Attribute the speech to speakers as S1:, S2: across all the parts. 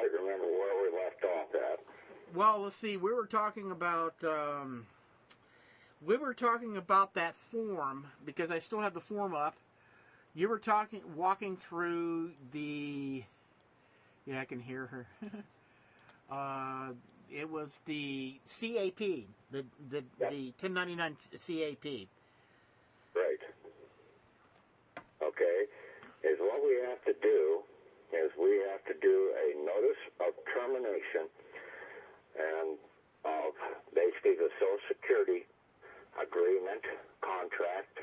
S1: quite remember where we left off at.
S2: Well, let's see. We were talking about that form, because I still have the form up. You were walking through the. Yeah, I can hear her. It was the CAP, the 1099 CAP.
S1: Right. Okay. Is what we have to do is we have to do a notice of termination and of basically the Social Security agreement, contract,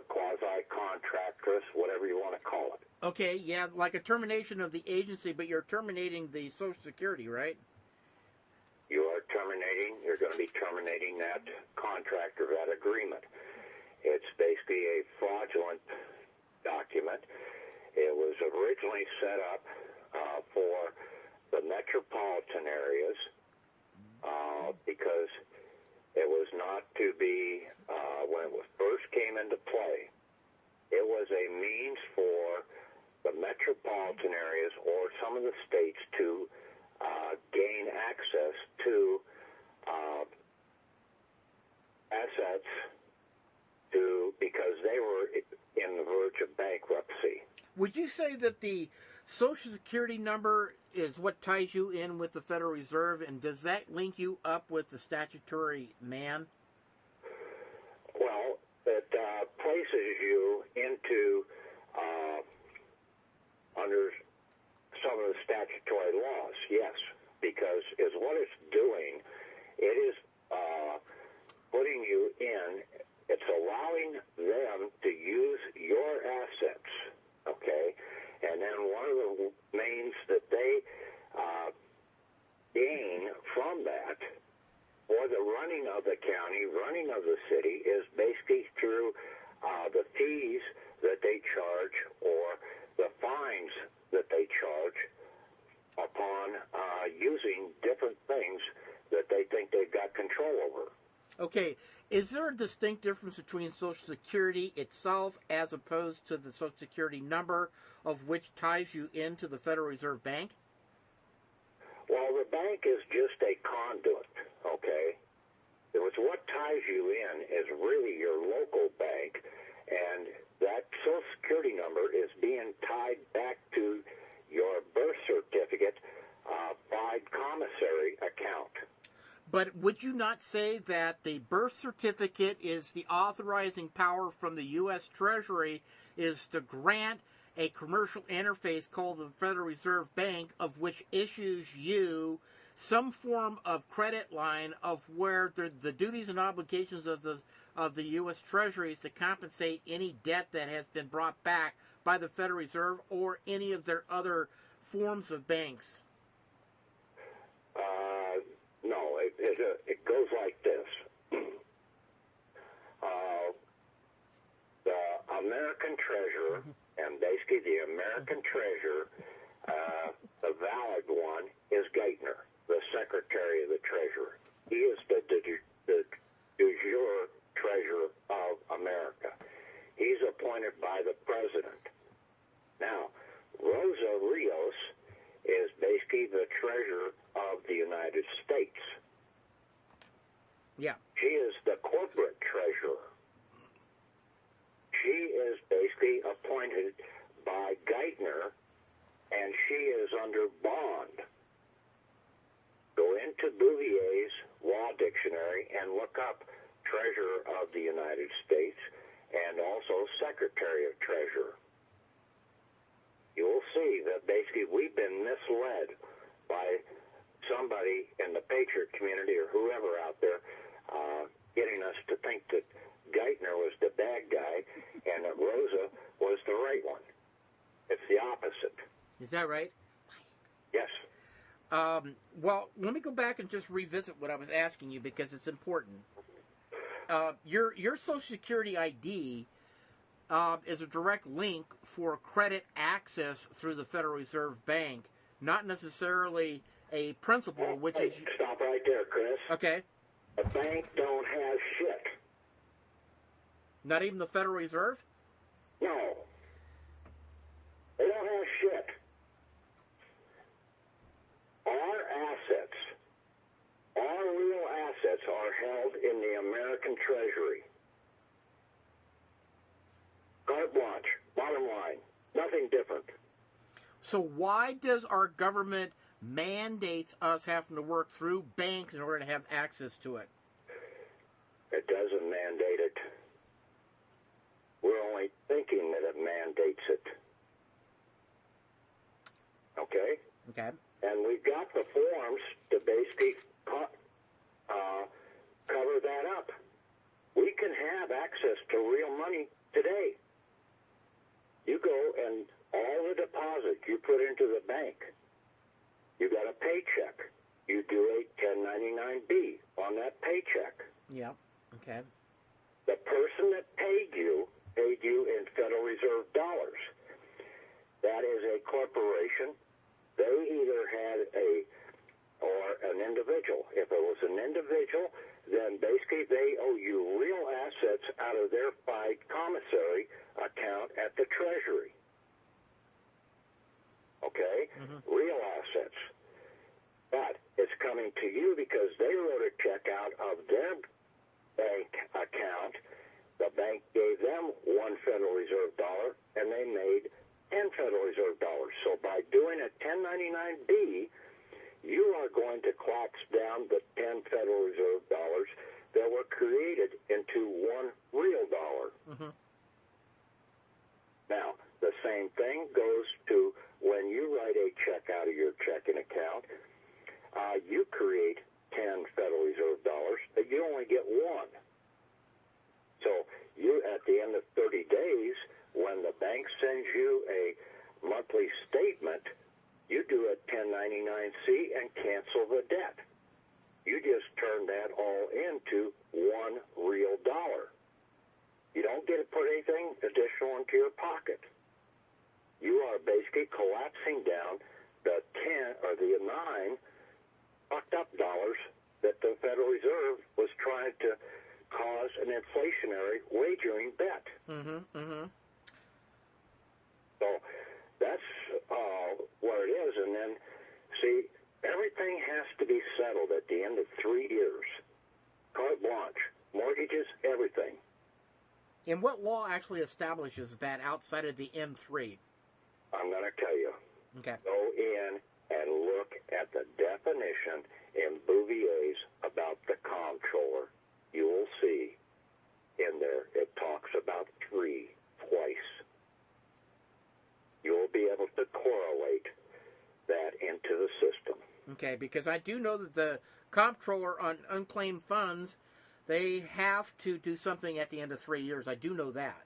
S1: quasi-contractress, whatever you want to call it.
S2: Okay, yeah, like a termination of the agency, but you're terminating the Social Security, right?
S1: You're going to be terminating that contract or that agreement. It's basically a fraudulent document. It was originally set up for the metropolitan areas because it was not to be, when it first came into play, it was a means for the metropolitan areas or some of the states to gain access to assets because they were in the verge of bankruptcy.
S2: Would you say that the Social Security number is what ties you in with the Federal Reserve, and does that link you up with the statutory man?
S1: Well, it places you into under some of the statutory laws, yes, because is what it's doing. It is putting you in. It's allowing them to use your assets, okay? And then one of the means that they gain from that, or the running of the county, running of the city, is basically through the fees that they charge or the fines that they charge upon using different things that they think they've got control over.
S2: Okay, is there a distinct difference between Social Security itself as opposed to the Social Security number, of which ties you into the Federal Reserve Bank?
S1: Well, the bank is just a conduit, okay? It was what ties you in is really your local bank, and that Social Security number is being tied back to your birth certificate, Fide Commissary account.
S2: But would you not say that the birth certificate is the authorizing power from the U.S. Treasury is to grant a commercial interface called the Federal Reserve Bank, of which issues you some form of credit line of where the duties and obligations of the U.S. Treasury is to compensate any debt that has been brought back by the Federal Reserve or any of their other forms of banks?
S1: No, it goes like this. The American Treasurer, and basically the American Treasurer, the valid one, is Geithner, the Secretary of the Treasury. He is the de jure Treasurer of America. He's appointed by the President. Now, Rosa Rios is basically the Treasurer of the United States.
S2: Yeah.
S1: She is the corporate treasurer. She is basically appointed by Geithner, and she is under bond. Go into Bouvier's Law Dictionary and look up Treasurer of the United States and also Secretary of Treasury. You will see that basically we've been misled by somebody in the Patriot community or whoever out there getting us to think that Geithner was the bad guy and that Rosa was the right one. It's the opposite.
S2: Is that right?
S1: Yes.
S2: Well, let me go back and just revisit what I was asking you because it's important. Your Social Security ID is a direct link for credit access through the Federal Reserve Bank, not necessarily a principal, which is...
S1: Stop right there, Chris.
S2: Okay.
S1: The bank don't have shit.
S2: Not even the Federal Reserve?
S1: No. They don't have shit. Treasury. Carte blanche, bottom line, nothing different.
S2: So why does our government mandate us having to work through banks in order to have access to it?
S1: It doesn't mandate it. We're only thinking that it mandates it. Okay?
S2: Okay.
S1: And we've got the forms to basically cover that up. We can have access to real money today. You go and all the deposit you put into the bank, you got a paycheck. You do a 1099-B on that paycheck.
S2: Yeah. Okay.
S1: The person that paid you in Federal Reserve dollars. That is a corporation. They either had or an individual. If it was an individual, then basically they owe you real assets out of their Fide Commissary account at the Treasury. Okay? Mm-hmm. Real assets. But it's coming to you because they wrote a check out of their bank account. The bank gave them one Federal Reserve dollar, and they made 10 Federal Reserve dollars. So by doing a 1099-B, you are going to collapse down the 10 Federal Reserve dollars that were created into one real dollar. Mm-hmm. Now, the same thing goes to when you write a check out of your checking account, you create 10 Federal Reserve dollars, but you only get one. So you, at the end of 30 days, when the bank sends you a monthly statement, you do a 1099-C and cancel the debt. You just turn that all into one real dollar. You don't get to put anything additional into your pocket. You are basically collapsing down the 10 or the 9 fucked up dollars that the Federal Reserve was trying to cause an inflationary wagering bet. Mm-hmm, mm-hmm. So that's what it is. And then, see, everything has to be settled at the end of 3 years. Carte blanche, mortgages, everything.
S2: And what law actually establishes that outside of the M3?
S1: I'm going to tell you.
S2: Okay.
S1: Go in and look at the definition in Bouvier's about the comptroller. You will see in there it talks about 3 twice. You will be able to correlate that into the system.
S2: Okay, because I do know that the comptroller on unclaimed funds, they have to do something at the end of 3 years. I do know that.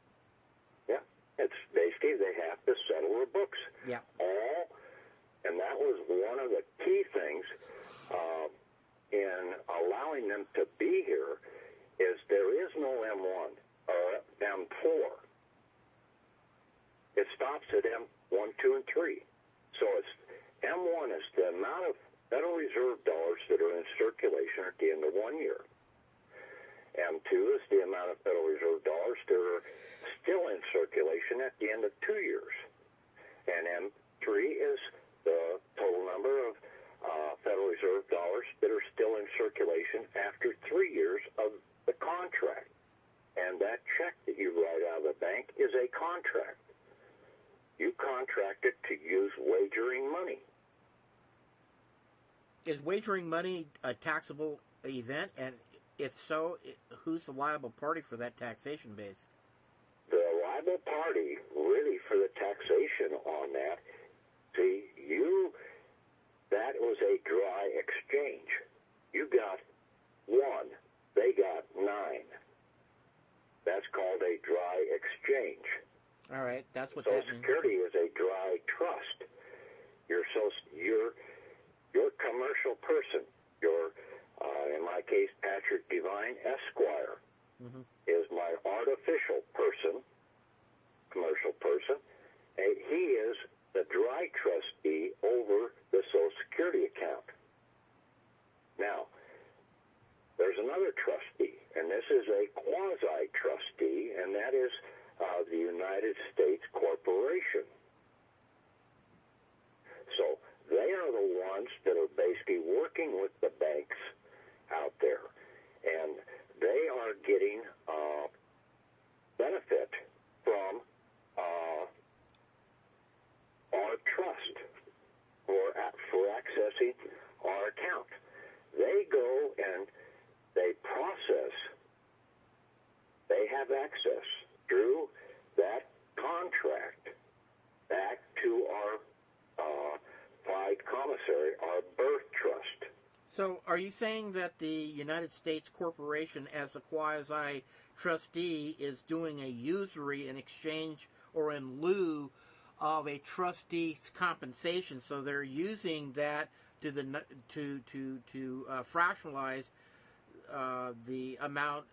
S1: Yeah, it's basically they have to settle the books.
S2: Yeah.
S1: And that was one of the key things in allowing them to be here is there is no M1 or M4. It stops at M1, 2, and 3. So it's M1 is the amount of Federal Reserve dollars that are in circulation at the end of 1 year. M2 is the amount of Federal Reserve dollars that are still in circulation at the end of 2 years. And M3 is the total number of Federal Reserve dollars that are still in circulation after 3 years of the contract. And that check that you write out of the bank is a contract. You contracted to use wagering money.
S2: Is wagering money a taxable event? And if so, who's the liable party for that taxation base?
S1: The liable party, really, for the taxation on that, see, that was a dry exchange. You got 1, they got 9. That's called a dry exchange.
S2: All right, that's what
S1: Social
S2: that means.
S1: Security is a dry trust. You're commercial person. You're, in my case, Patrick Devine, Esquire, is my artificial person, commercial person. And he is the dry trustee over the Social Security account. Now, there's another trustee, and this is a quasi-trustee, and that is the United States Corporation. So they are the ones that are basically working with the banks out there, and they are getting benefit from our trust for accessing our account. They go and they process. They have access through that contract back to our Fide Commissary, our birth trust.
S2: So are you saying that the United States Corporation, as a quasi-trustee, is doing a usury in exchange or in lieu of a trustee's compensation? So they're using that to fractionalize the amount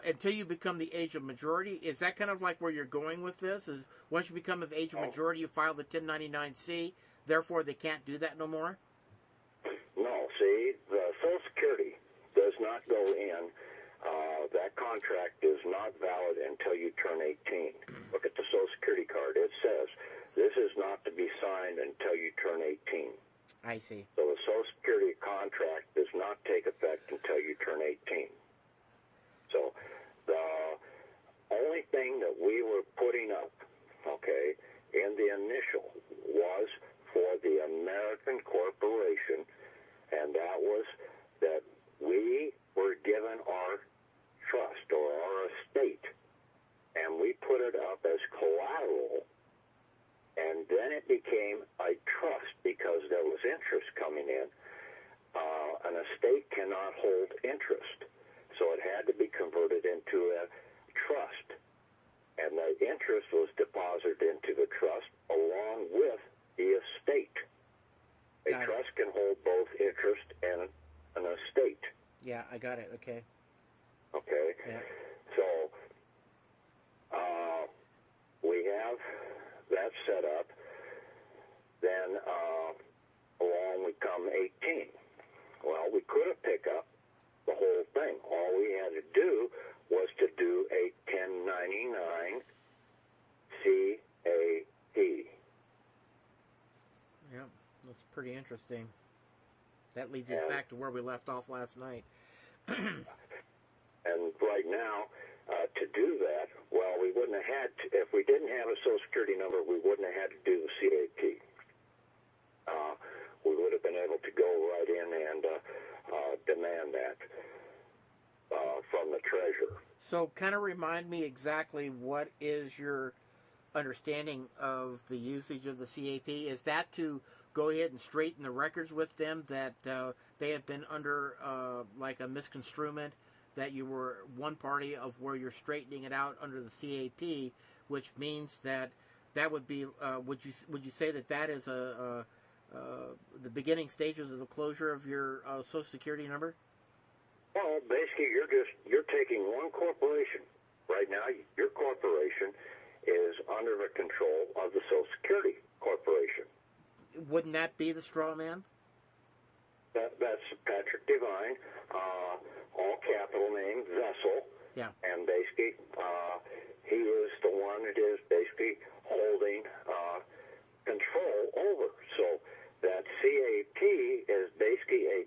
S2: until you become the age of majority? Is that kind of like where you're going with this? Is once you become of age of majority, you file the 1099-C, therefore they can't do that no more?
S1: No, see, the Social Security does not go in. That contract is not valid until you turn 18. Look at the Social Security card. It says this is not to be signed until you turn 18.
S2: I see.
S1: So the Social Security contract does not take effect until you turn 18. So the only thing that we were putting up, okay, in the initial was for the American corporation, and that was that we were given our trust or our estate, and we put it up as collateral, and then it became a trust because there was interest coming in. An estate cannot hold interest, so it had to be converted into a trust, and the interest was deposited into the trust along with the estate. A trust can hold both interest and an estate.
S2: Yeah, I got it. Okay.
S1: Okay.
S2: Yeah.
S1: So we have that set up. Then along we come 18. Well, we could have picked up the whole thing. All we had to do was to do a 1099 CAP.
S2: Yeah, that's pretty interesting. That leads us back to where we left off last night.
S1: And right now, to do that, well, we wouldn't have had to, if we didn't have a Social Security number, we wouldn't have had to do the CAP. We would have been able to go right in and demand that from the treasurer.
S2: So kind of remind me exactly what is your understanding of the usage of the CAP? Is that to go ahead and straighten the records with them that they have been under like a misconstruement, that you were one party of where you're straightening it out under the CAP, which means that would be would you say that is the beginning stages of the closure of your Social Security number?
S1: Well, basically, you're taking one corporation. Right now, your corporation is under the control of the Social Security Corporation.
S2: Wouldn't that be the straw man?
S1: That's Patrick Devine, all capital name, Vessel.
S2: Yeah.
S1: And basically, he is the one that is basically holding control over. So that CAP is basically a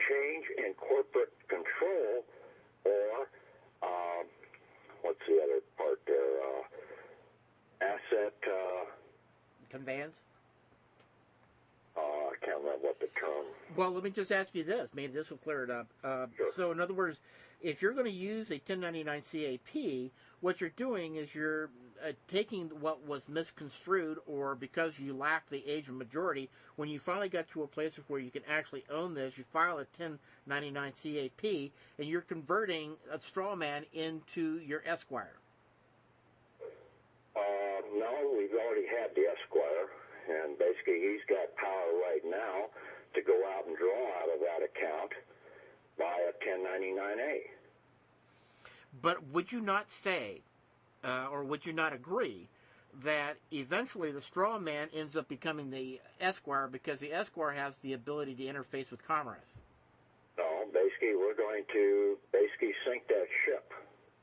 S1: change in corporate control, or what's the other part there? Asset
S2: conveyance.
S1: I can't remember what the term.
S2: Well, let me just ask you this. Maybe this will clear it up.
S1: Sure.
S2: So, in other words, if you're going to use a 1099 CAP, what you're doing is you're taking what was misconstrued, or because you lack the age of majority, when you finally got to a place where you can actually own this, you file a 1099 CAP, and you're converting a straw man into your Esquire.
S1: No, we've already had the Esquire, and basically he's got power right now to go out and draw out of that account by a 1099A.
S2: But would you not say, or would you not agree, that eventually the straw man ends up becoming the Esquire because the Esquire has the ability to interface with commerce?
S1: No, basically we're going to sink that ship,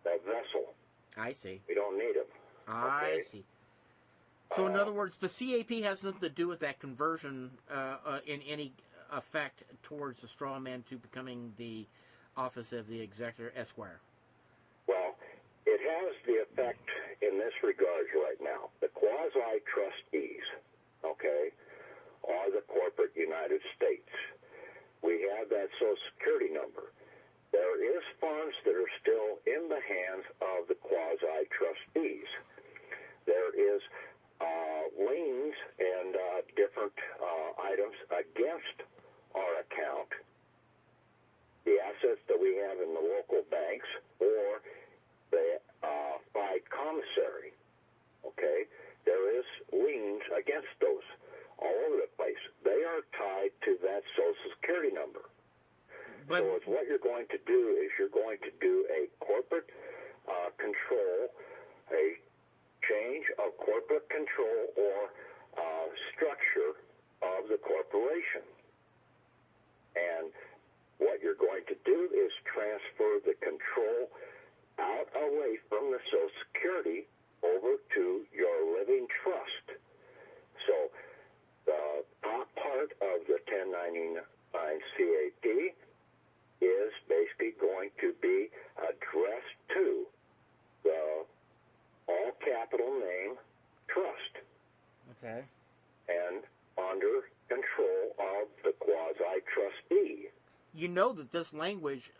S1: that vessel.
S2: I see.
S1: We don't need him.
S2: I see. So in other words, the CAP has nothing to do with that conversion in any effect towards the straw man to becoming the office of the executor Esquire.
S1: has the effect in this regard right now. The quasi-trustees, okay, are the corporate United States. We have that Social Security number. There is funds that are still in the hands of the quasi-trustees. There is liens and different items against our account, the assets that we have in the local banks, or the Fide Commissary. Okay, there is liens against those all over the place. They are tied to that Social Security number.
S2: But,
S1: so it's what you're going to do is you're going to do a corporate control, a change of corporate control or structure of the corporation. And what you're going to do is transfer the control out away from the Social Security over to your living trust. So the top part of the 1099 CAD is basically going to be addressed to the all-capital name trust.
S2: okay.
S1: And under control of the quasi-trustee.
S2: You know that this language,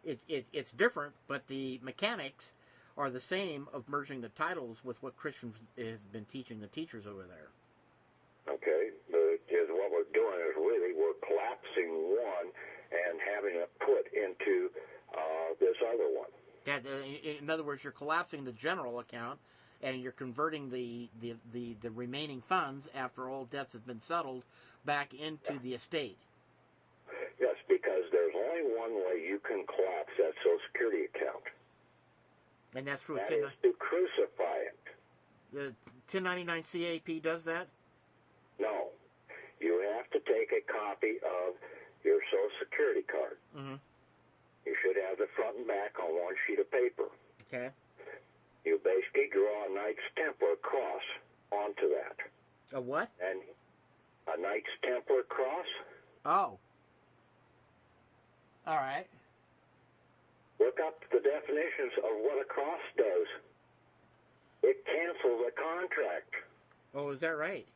S2: it's different, but the mechanics are the same of merging the titles with what Christians has been teaching the teachers over there.
S1: Okay, what we're doing is really we're collapsing one and having it put into this other one.
S2: That, in other words, you're collapsing the general account, and you're converting the remaining funds after all debts have been settled back into the estate.
S1: Yes, because there's only one way you can collapse that Social Security account.
S2: And that's through
S1: that is to crucify it.
S2: The 1099 CAP does that?
S1: No. You have to take a copy of your Social Security card.
S2: Mm-hmm.
S1: You should have the front and back on one sheet of paper.
S2: Okay.
S1: You basically draw a Knights Templar cross onto that.
S2: A what?
S1: And a Knights Templar cross.
S2: Oh. All right.
S1: Look up the definitions of what a cross does. It cancels a contract.
S2: Oh, is that right?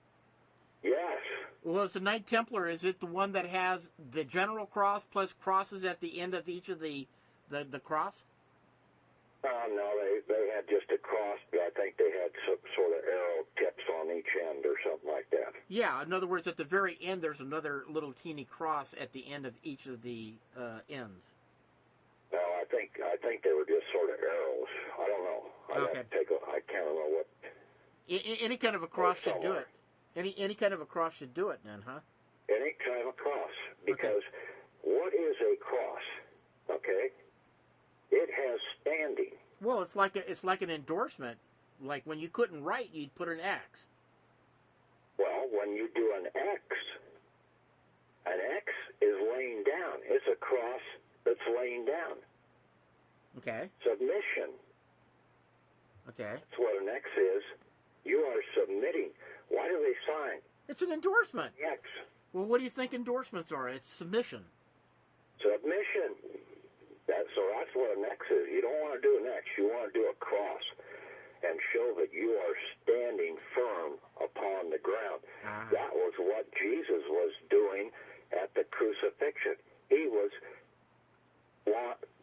S1: Yes.
S2: Well, as a Knight Templar, is it the one that has the general cross plus crosses at the end of each of the cross?
S1: No, they had just a cross, but I think they had some sort of arrow tips on each end or something like that.
S2: Yeah, in other words, at the very end, there's another little teeny cross at the end of each of the ends.
S1: No, I think they were just sort of arrows. I don't know.
S2: Okay.
S1: I can't remember what.
S2: Any kind of a cross should do it. Any kind of a cross should do it then, huh?
S1: Any kind of a cross. Because what is a cross? Okay? It has standing.
S2: Well, it's like an endorsement. Like when you couldn't write, you'd put an X.
S1: Well, when you do an X is laying down. It's a cross that's laying down.
S2: Okay.
S1: Submission.
S2: Okay.
S1: That's what an X is. You are submitting. Why do they sign?
S2: It's an endorsement.
S1: X.
S2: Well, what do you think endorsements are? It's submission.
S1: Submission. So that's what an X is. You don't want to do an X. You want to do a cross and show that you are standing firm upon the ground. That was what Jesus was doing at the crucifixion. He was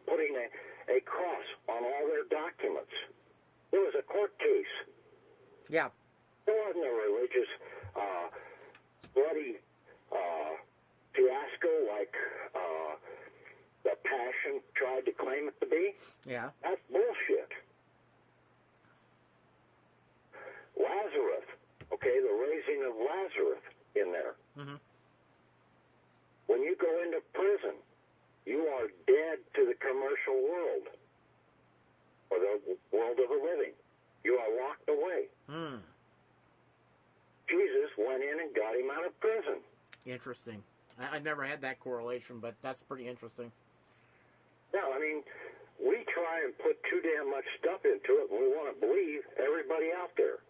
S1: putting a cross on all their documents. It was a court case.
S2: Yeah.
S1: It wasn't a religious, bloody fiasco like the Passion tried to claim it to be.
S2: Yeah.
S1: That's bullshit. Lazarus, okay, the raising of Lazarus in there.
S2: Mm-hmm.
S1: When you go into prison, you are dead to the commercial world, or the world of the living. You are locked away.
S2: Hmm.
S1: Jesus went in and got him out of prison.
S2: Interesting. I never had that correlation, but that's pretty interesting.
S1: Now, I mean, we try and put too damn much stuff into it, and we want to believe everybody out there.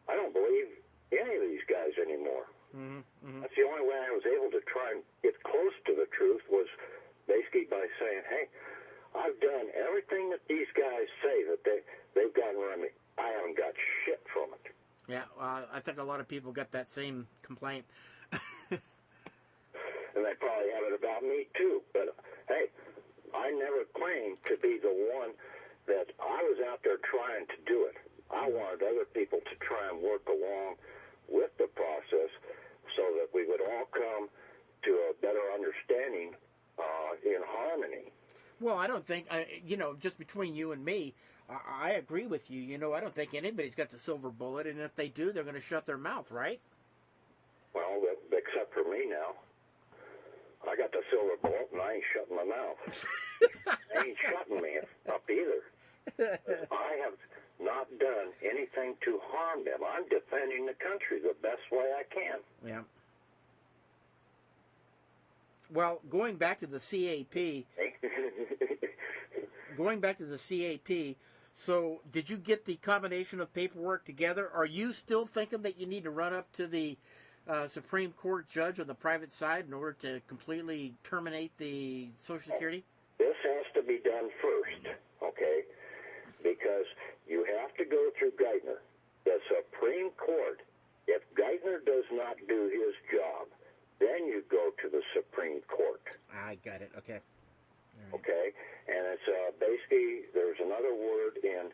S1: I don't believe any of these guys anymore.
S2: Mm-hmm. Mm-hmm.
S1: That's the only way I was able to try and get close to the truth was basically by saying, hey, I've done everything that these
S2: Yeah, I think a lot of people get that same complaint.
S1: And they probably have it about me too. But hey, I never claimed to be the one that I was out there trying to do it. I wanted other people to try and work along with the process so that we would all come to a better understanding in harmony.
S2: Well, I don't think, just between you and me, I agree with you. I don't think anybody's got the silver bullet, and if they do, they're going to shut their mouth, right?
S1: Well, except for me now. I got the silver bullet, and I ain't shutting my mouth. They ain't shutting me up either. I have not done anything to harm them. I'm defending the country the best way I can.
S2: Yeah. Well, going back to the CAP, so did you get the combination of paperwork together? Are you still thinking that you need to run up to the Supreme Court judge on the private side in order to completely terminate the Social Security?
S1: This has to be done first, okay? Because you have to go through Geithner. The Supreme Court, if Geithner does not do his job, then you go to the Supreme Court.
S2: I got it. Okay. Right.
S1: Okay? And it's basically, there's another word in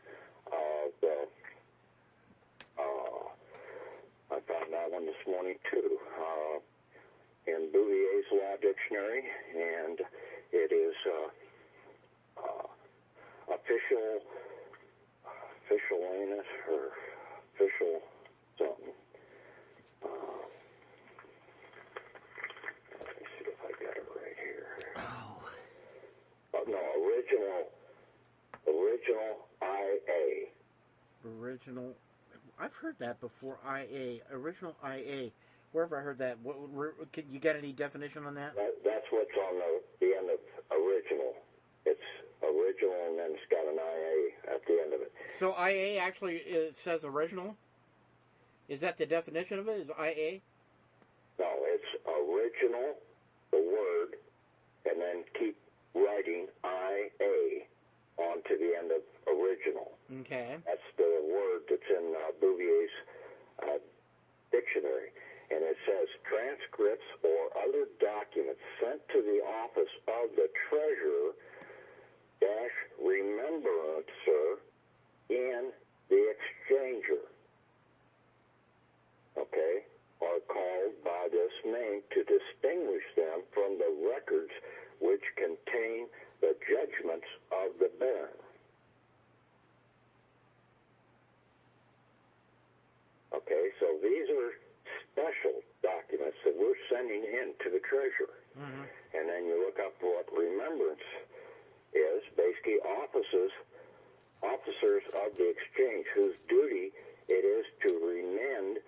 S1: I found that one this morning too, in Bouvier's Law Dictionary, and it is official anus or official something. Let me see if I got it right here. No, original IA.
S2: Original. I've heard that before. IA. Original IA. Where have I heard that? You got any definition on that?
S1: That's what's on the end of original. It's original, and then it's got an IA at the end of it.
S2: So IA actually says original? Is that the definition of it? Is IA?
S1: No, it's original, the word, and then keep writing IA onto the end of original.
S2: Okay.
S1: That's the word that's in Bouvier's dictionary. And it says transcripts or other documents sent to the office of the treasurer -- remembrancer in the exchanger, okay, are called by this name to distinguish them from the records which contain the judgments of the baron. Okay, so these are special documents that we're sending in to the treasurer.
S2: Mm-hmm.
S1: And then you look up what remembrance is, basically officers of the exchange whose duty it is to remend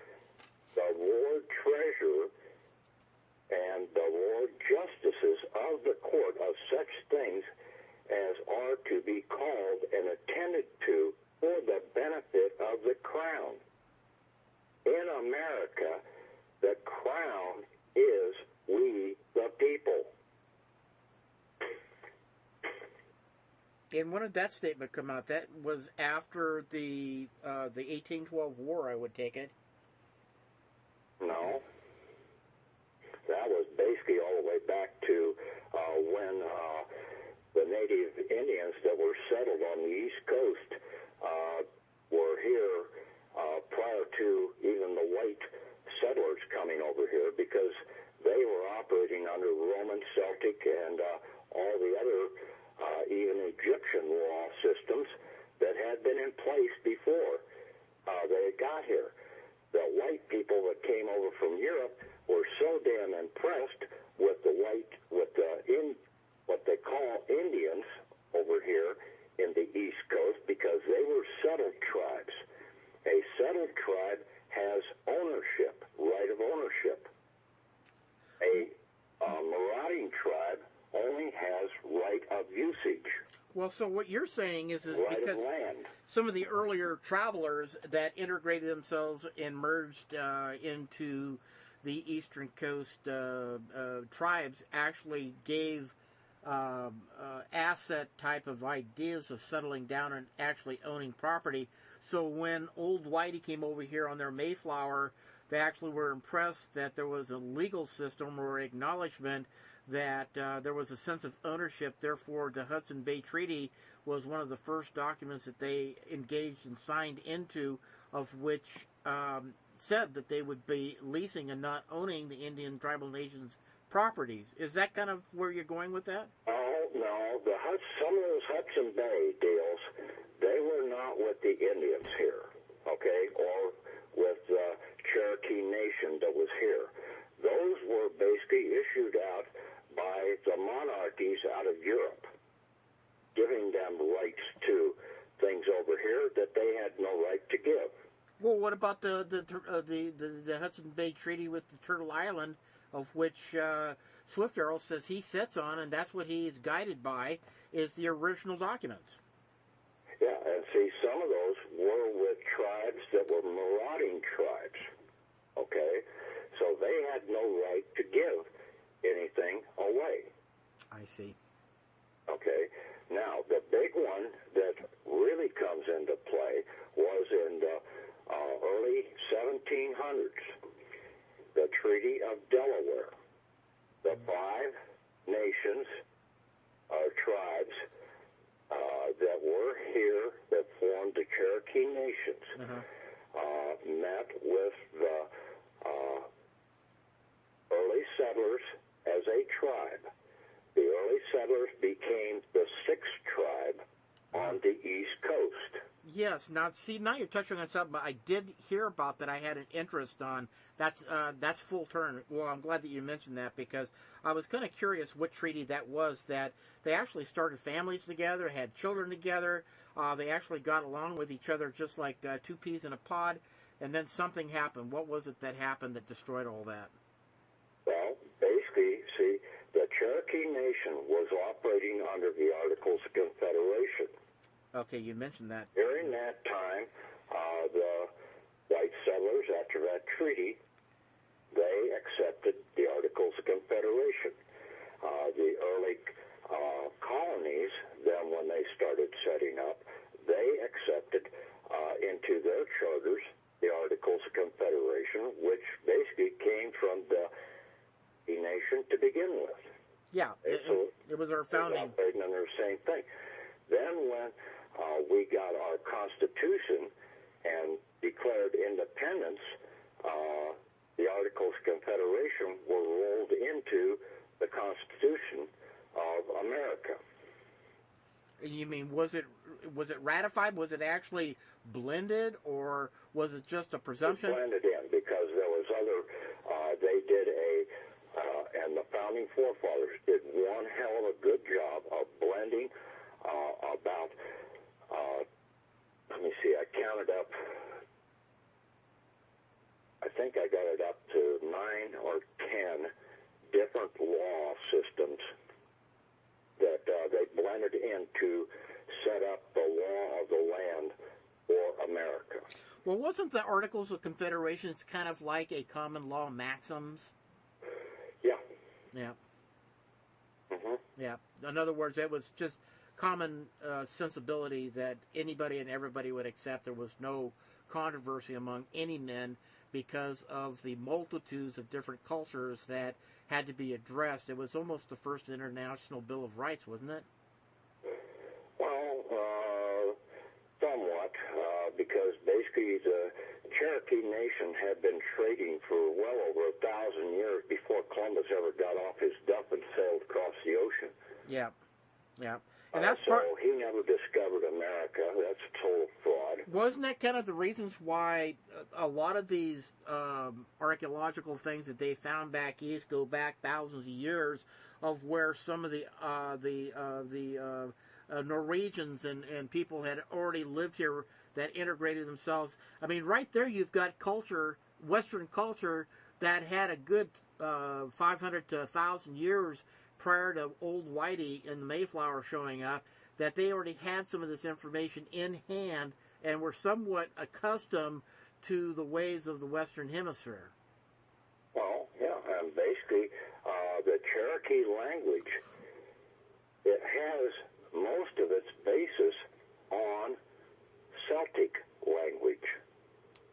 S1: the Lord Treasurer and the Lord Justices of the court of such things as are to be called and attended to for the benefit of the crown. In America, the crown is we the people.
S2: And when did that statement come out? That was after the 1812 war, I would take it.
S1: No. That was basically all the way back to when the native Indians that were settled on the East Coast were here prior to even the white settlers coming over here, because they were operating under Roman, Celtic, and all the other even Egyptian law systems that had been in place before they got here. The white people that came over from Europe were so damn impressed with what they call Indians over here in the East Coast, because they were settled tribes. A settled tribe has ownership, right of ownership. A marauding tribe only has right of usage.
S2: Well, so what you're saying is
S1: right
S2: because
S1: of land.
S2: some of the earlier travelers that integrated themselves and merged into the Eastern Coast tribes actually gave asset type of ideas of settling down and actually owning property. So when Old Whitey came over here on their Mayflower, they actually were impressed that there was a legal system or acknowledgement that there was a sense of ownership. Therefore, the Hudson Bay Treaty was one of the first documents that they engaged and signed into, of which said that they would be leasing and not owning the Indian tribal nations' properties. Is that kind of where you're going with that?
S1: Oh, no. Some of those Hudson Bay deals, they were not with the Indians here, okay, or with the Cherokee Nation that was here. Those were basically issued out by the monarchies out of Europe, giving them rights to things over here that they had no right to give.
S2: Well, what about the Hudson Bay Treaty with the Turtle Island, of which Swift Arrow says he sits on, and that's what he is guided by, is the original documents.
S1: Yeah, and see, some of those were with tribes that were marauding tribes, okay? So they had no right to give anything away.
S2: I see.
S1: Okay. Now, the big one that really comes into play was in the early 1700s, the Treaty of Delaware. The 5 nations, or tribes, that were here that formed the Cherokee Nations met with the early settlers as a tribe. The early settlers became the 6th tribe on the East Coast.
S2: Yes. Now you're touching on something I did hear about that I had an interest on. That's full turn. Well, I'm glad that you mentioned that, because I was kind of curious what treaty that was, that they actually started families together, had children together. They actually got along with each other just like 2 peas in a pod, and then something happened. What was it that happened that destroyed all that?
S1: Well, basically, see, the Cherokee Nation was operating under the Articles of Confederation.
S2: Okay, you mentioned that.
S1: During that time, the white settlers, after that treaty, they accepted the Articles of Confederation. The early colonies, then when they started setting up, they accepted into their charters the Articles of Confederation, which basically came from the nation to begin with.
S2: Yeah, it was our founding.
S1: Operating under the same thing. Then when we got our Constitution and declared independence, the Articles of Confederation were rolled into the Constitution of America.
S2: You mean, was it ratified? Was it actually blended, or was it just a presumption?
S1: It blended in, because there was other, they did and the founding forefathers did one hell of a good job of blending about, let me see, I counted up, I think I got it up to 9 or 10 different law systems that they blended in to set up the law of the land for America.
S2: Well, wasn't the Articles of Confederation kind of like a common law maxims?
S1: Yeah.
S2: Yeah.
S1: Mm-hmm.
S2: Yeah. In other words, it was just common sensibility that anybody and everybody would accept. There was no controversy among any men because of the multitudes of different cultures that had to be addressed. It was almost the first international Bill of Rights, wasn't it?
S1: Well, somewhat, because basically the Cherokee Nation had been trading for well over 1,000 years before Columbus ever got off his duff and sailed across the ocean.
S2: Yeah, yeah. And that's
S1: so he never discovered America. That's a total fraud.
S2: Wasn't that kind of the reasons why a lot of these archaeological things that they found back east go back thousands of years, of where some of the Norwegians and people had already lived here that integrated themselves. I mean, right there you've got culture, Western culture, that had a good 500 to 1,000 years prior to Old Whitey and the Mayflower showing up, that they already had some of this information in hand and were somewhat accustomed to the ways of the Western Hemisphere.
S1: Well, yeah, and basically the Cherokee language, it has most of its basis on Celtic language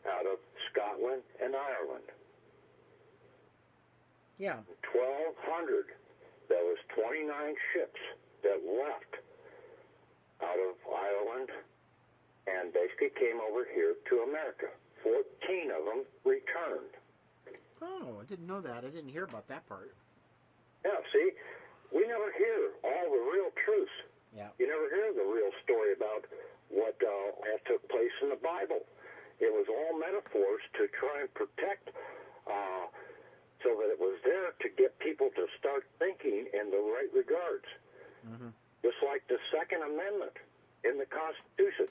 S1: out of Scotland and Ireland.
S2: Yeah.
S1: 1,200. There was 29 ships that left out of Ireland and basically came over here to America. 14 of them returned.
S2: Oh, I didn't know that. I didn't hear about that part.
S1: Yeah, see, we never hear all the real truth.
S2: Yeah.
S1: You never hear the real story about what took place in the Bible. It was all metaphors to try and protect, so that it was there to get people to start thinking in the right regards.
S2: Mm-hmm.
S1: Just like the Second Amendment in the Constitution.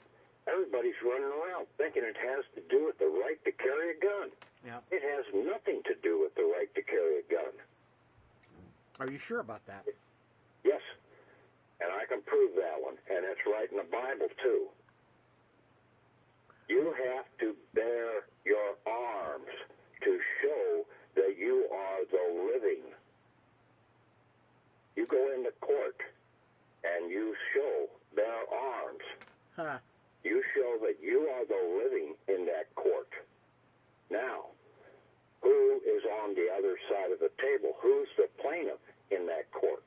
S1: Everybody's running around thinking it has to do with the right to carry a gun.
S2: Yeah.
S1: It has nothing to do with the right to carry a gun.
S2: Are you sure about that?
S1: Yes, and I can prove that one, and it's right in the Bible, too. You have to bear your arms to show that you are the living. You go into court, and you show bear arms.
S2: Huh.
S1: You show that you are the living in that court. Now, who is on the other side of the table? Who's the plaintiff in that court?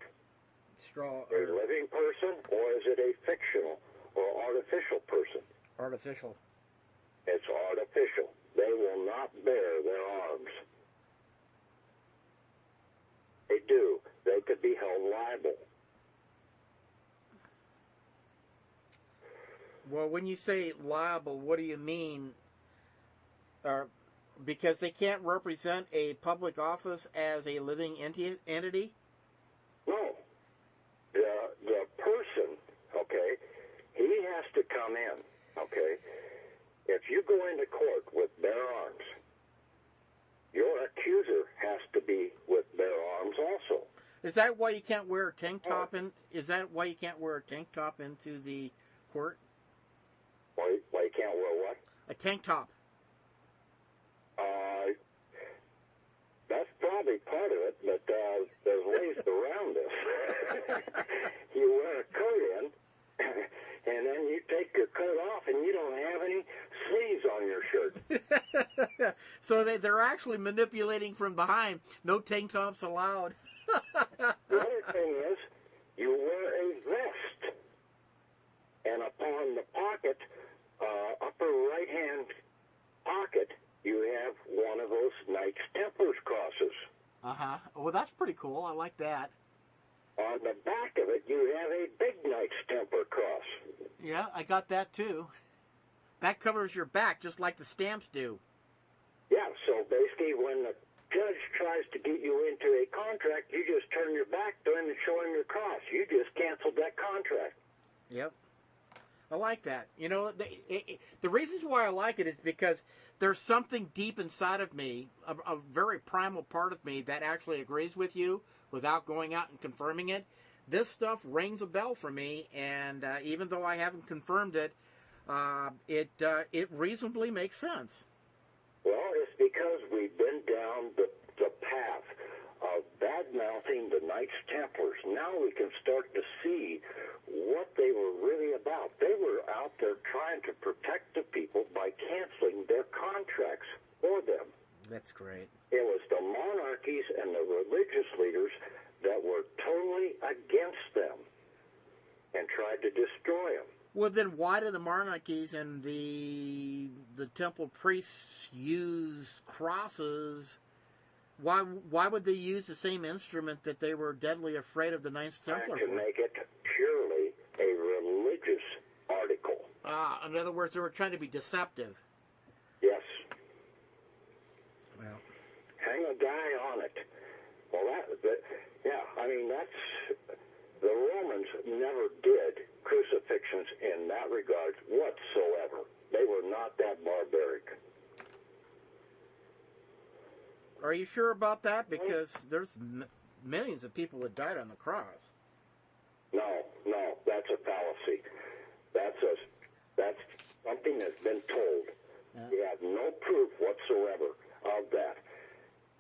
S1: A living person, or is it a fictional or artificial person?
S2: Artificial.
S1: It's artificial. They will not bear their arms. They do. They could be held liable.
S2: Well, when you say liable, what do you mean? Because they can't represent a public office as a living entity?
S1: No. The person, okay, he has to come in, okay? If you go into court with bare arms, your accuser has to be with bare arms also.
S2: Is that why you can't wear a tank top in? Is that why you can't wear a tank top into the court?
S1: Why you can't wear what?
S2: A tank top.
S1: That's probably part of it, but there's ways around this. You wear a coat in, and then you take your coat off, and you don't have any sleeves on your shirt.
S2: So they're actually manipulating from behind. No tank tops allowed.
S1: The other thing is, you wear a vest, and upon the pocket, upper right-hand pocket, you have one of those Knights Templars crosses.
S2: Uh-huh. Well, that's pretty cool. I like that.
S1: On the back of it, you have a big Knights Templar cross.
S2: Yeah, I got that too. That covers your back, just like the stamps do.
S1: Yeah, so basically when the judge tries to get you into a contract, you just turn your back to him and show him your cross. You just canceled that contract.
S2: Yep. I like that. You know, the reasons why I like it is because there's something deep inside of me, a very primal part of me that actually agrees with you without going out and confirming it. This stuff rings a bell for me, and even though I haven't confirmed it, it reasonably makes sense.
S1: Well, it's because we've been down the path of bad-mouthing the Knights Templars. Now we can start to see what they were really about. They were out there trying to protect the people by canceling their contracts for them.
S2: That's great.
S1: It was the monarchies and the religious leaders that were totally against them and tried to destroy them.
S2: Well, then why do the monarchies and the temple priests use crosses? Why would they use the same instrument that they were deadly afraid of the Knights Templar
S1: to
S2: for?
S1: make it purely a religious article.
S2: In other words, they were trying to be deceptive.
S1: Yes.
S2: Well,
S1: hang a guy on it. Well, that's the Romans never did crucifixions in that regard whatsoever. They were not that barbaric.
S2: Are you sure about that? Because there's millions of people that died on the cross.
S1: No, that's a fallacy. That's something that's been told. Yeah. We have no proof whatsoever of that.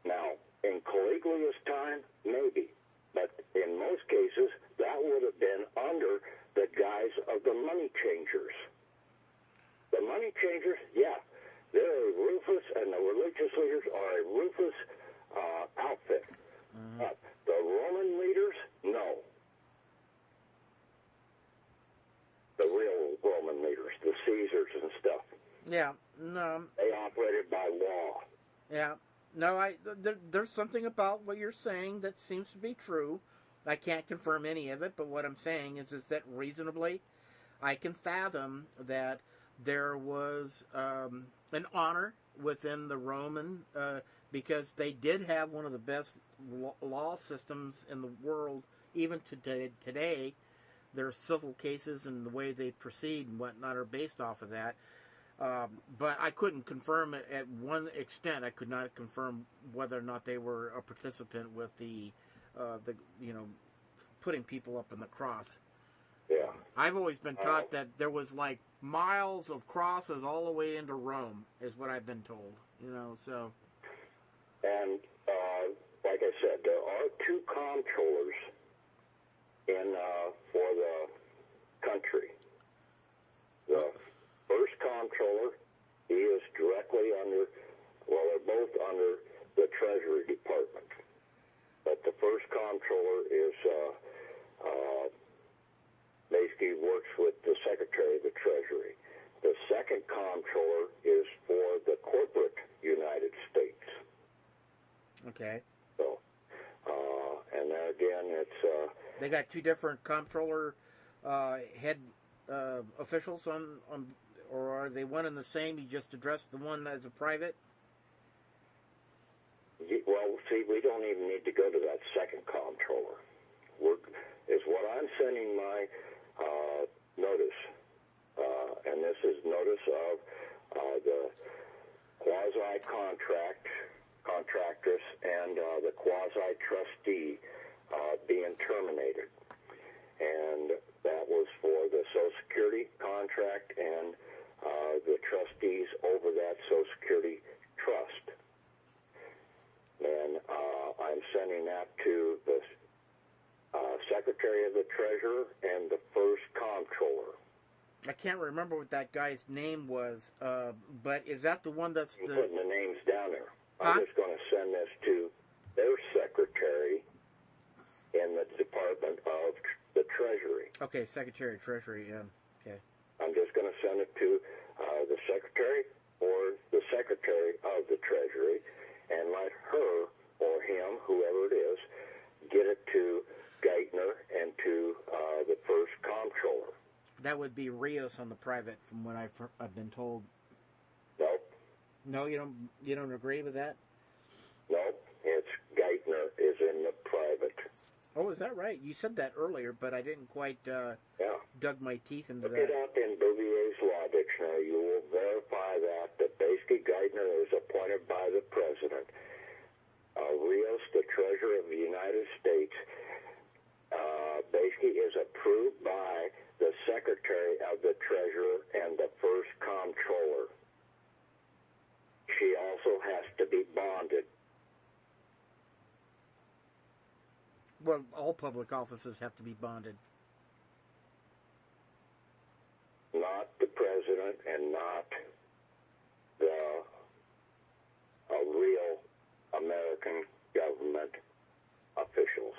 S1: Now, in Caligulas' time, maybe, but in most cases, that would have been under the guise of the money changers. The money changers, yeah, they're ruthless, and the religious leaders are a ruthless outfit. But the Roman leaders, no. The real Roman leaders, the Caesars and stuff.
S2: Yeah, no.
S1: They operated by law.
S2: Yeah. No, there's something about what you're saying that seems to be true. I can't confirm any of it, but what I'm saying is that reasonably, I can fathom that there was an honor within the Roman, because they did have one of the best law systems in the world, even today. Their civil cases and the way they proceed and whatnot are based off of that. But I couldn't confirm it at one extent. I could not confirm whether or not they were a participant with the putting people up on the cross.
S1: Yeah.
S2: I've always been taught that there was like miles of crosses all the way into Rome, is what I've been told. So.
S1: And like I said, there are two comptrollers for the country. The first comptroller, he is directly under, they're both under the Treasury Department. But the first comptroller is basically works with the Secretary of the Treasury. The second comptroller is for the corporate United States.
S2: Okay.
S1: So, and then again, it's...
S2: they got two different comptroller head officials on, or are they one and the same? You just address the one as a private?
S1: Well, see, we don't even need to go to that second comptroller. Is what I'm sending my notice, and this is notice of the quasi-contractress and the quasi-trustee being terminated. And that was for the Social Security contract and the trustees over that Social Security trust. And I'm sending that to the Secretary of the Treasurer and the first comptroller.
S2: I can't remember what that guy's name was, but is that the one that's
S1: I'm putting the names down there. I'm
S2: Huh?
S1: just going to send this to their secretary in the Department of the Treasury.
S2: Okay, Secretary of Treasury, okay.
S1: I'm just going to send it to the Secretary or the Secretary of the Treasury and let her or him, whoever it is, get it to Geithner and to the first comptroller.
S2: That would be Rios on the private, from what I've been told.
S1: Nope.
S2: No, you don't agree with that?
S1: Nope. It's Geithner is in the private.
S2: Oh, is that right? You said that earlier, but I didn't quite dug my teeth into
S1: Look
S2: that.
S1: it up in Bouvier's Law Dictionary. You will verify that basically Geithner is appointed by the President. Rios, the Treasurer of the United States, basically is approved by the Secretary of the Treasurer and the first comptroller. She also has to be bonded.
S2: Well, all public offices have to be bonded.
S1: Not the President and not the real American government officials.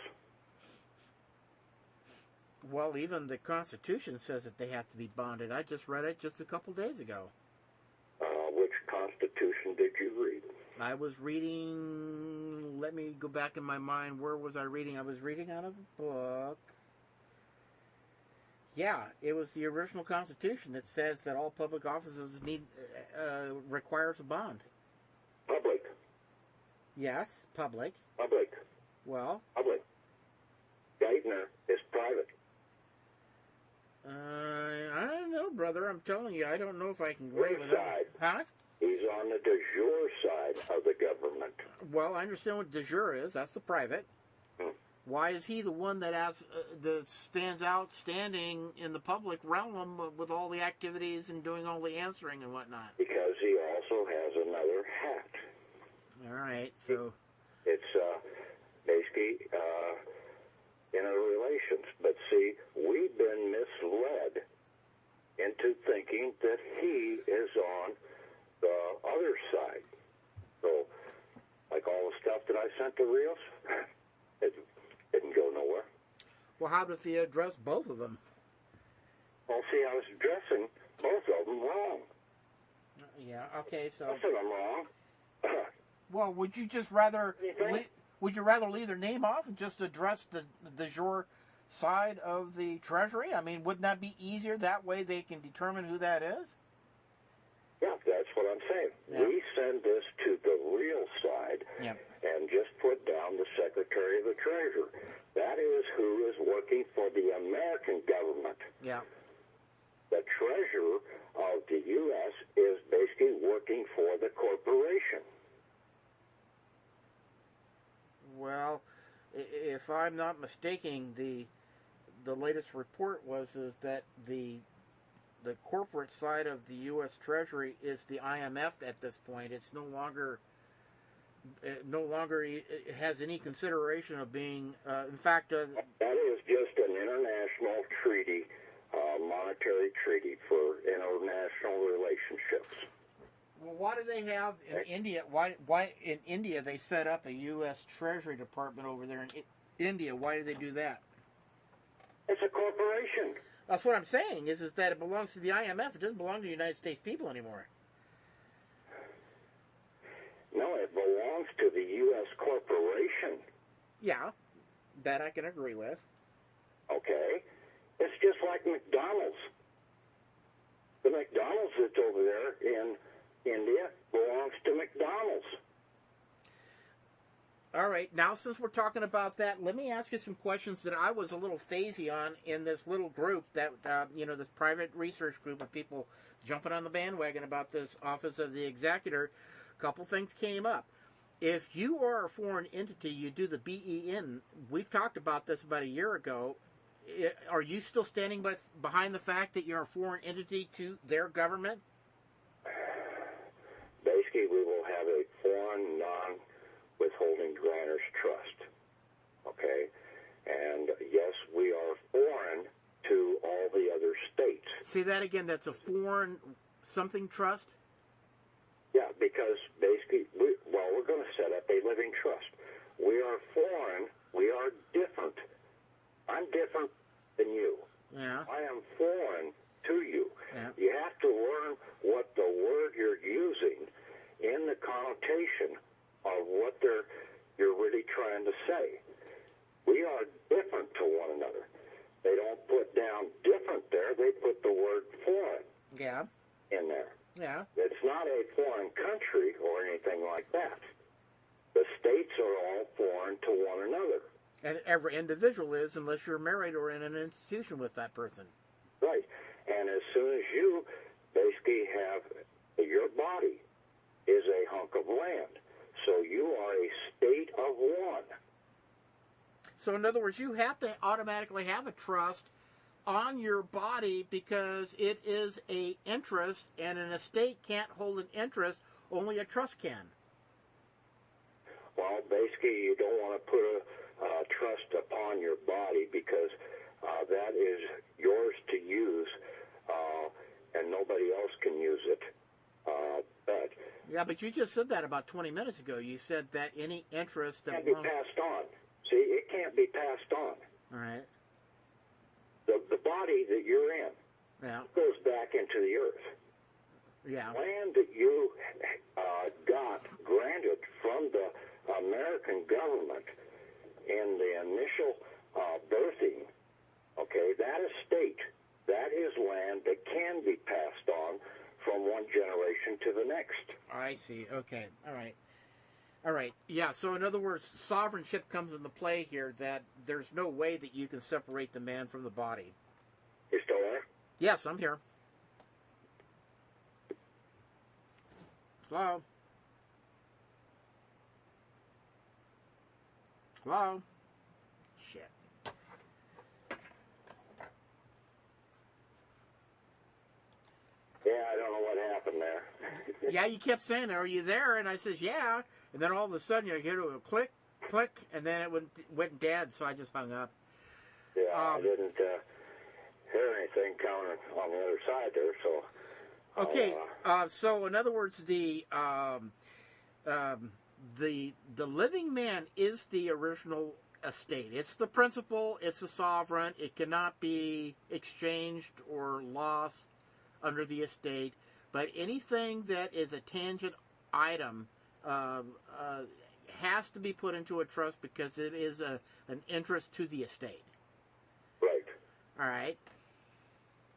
S2: Well, even the Constitution says that they have to be bonded. I just read it just a couple days ago.
S1: Which Constitution did you read?
S2: I was reading, let me go back in my mind, where was I reading? I was reading out of a book. Yeah, it was the original Constitution that says that all public offices requires a bond.
S1: Public.
S2: Yes, public.
S1: Public.
S2: Well?
S1: Public. Geithner is private.
S2: I don't know, brother. I'm telling you, I don't know if I can agree with that. Huh?
S1: He's on the de jure side of the government.
S2: Well, I understand what de jure is. That's the private. Why is he the one that stands outstanding in the public realm with all the activities and doing all the answering and whatnot?
S1: Because he also has another hat.
S2: All right, so...
S1: It's basically interrelations. But see, we've been misled into thinking that he is on the other side. So, like all the stuff that I sent to Rios, it didn't go nowhere.
S2: Well, how did he address both of them?
S1: Well, see, I was addressing both of them wrong.
S2: Yeah, okay, so...
S1: I said I'm wrong.
S2: Well, would you just rather... Would you rather leave their name off and just address the jour side of the Treasury? I mean, wouldn't that be easier? That way they can determine who that is?
S1: Yeah, that's what I'm saying. Yeah. We send this to the real side and just put down the Secretary of the Treasury. That is who is working for the American government.
S2: Yeah.
S1: The Treasurer of the U.S. is basically working for the corporation.
S2: Well, if I'm not mistaken, the latest report is that the corporate side of the U.S. Treasury is the IMF at this point. It's no longer has any consideration of being. In fact,
S1: that is just an international treaty, monetary treaty for international relationships.
S2: Well, why do they have in India? Why in India they set up a U.S. Treasury Department over there in India? Why do they do that?
S1: It's a corporation.
S2: That's what I'm saying. Is that it belongs to the IMF? It doesn't belong to the United States people anymore.
S1: No, it belongs to the U.S. corporation.
S2: Yeah, that I can agree with.
S1: Okay, it's just like McDonald's. The McDonald's that's over there in India belongs to McDonald's.
S2: All right, now since we're talking about that, let me ask you some questions that I was a little phasey on in this little group that, this private research group of people jumping on the bandwagon about this Office of the Executor. A couple things came up. If you are a foreign entity, you do the BEN. We've talked about this about a year ago. Are you still standing behind the fact that you're a foreign entity to their government?
S1: Basically, we will have a foreign non-withholding grantor's trust. Okay? And yes, we are foreign to all the other states.
S2: Say that again. That's a foreign something trust?
S1: Yeah, because basically, we're going to set up a living trust. We are foreign. We are different. I'm different than you.
S2: Yeah.
S1: I am foreign to you.
S2: Yeah.
S1: You have to learn what the word you're using in the connotation of what you're really trying to say. We are different to one another. They don't put down different there. They put the word foreign in there.
S2: Yeah.
S1: It's not a foreign country or anything like that. The states are all foreign to one another.
S2: And every individual is, unless you're married or in an institution with that person.
S1: Right. And as soon as you basically have your body is a hunk of land. So you are a state of one.
S2: So in other words, you have to automatically have a trust on your body because it is a interest, and an estate can't hold an interest, only a trust can.
S1: Well, basically, you don't want to put a trust upon your body because that is yours to use, and nobody else can use it.
S2: But you just said that about 20 minutes ago. You said that any interest that
S1: can't be passed on. See, it can't be passed on.
S2: All right.
S1: The body that you're in goes back into the earth.
S2: Yeah.
S1: Land that you got granted from the American government in the initial birthing, okay, that estate, that is land that can be passed on from one generation to the next.
S2: I see. Okay. All right. Yeah, so in other words, sovereignship comes into play here, that there's no way that you can separate the man from the body.
S1: You still there?
S2: Yes, I'm here. Hello? Hello? Shit.
S1: Yeah, I don't know what happened there.
S2: Yeah, you kept saying, "Are you there?" And I says, "Yeah." And then all of a sudden you hear a click, click, and then it went dead, so I just hung up.
S1: Yeah, I didn't. hear anything coming on the other side there, so...
S2: Okay, so in other words, the living man is the original estate. It's the principal, it's the sovereign, it cannot be exchanged or lost under the estate, but anything that is a tangent item has to be put into a trust because it is an interest to the estate.
S1: Right.
S2: All right.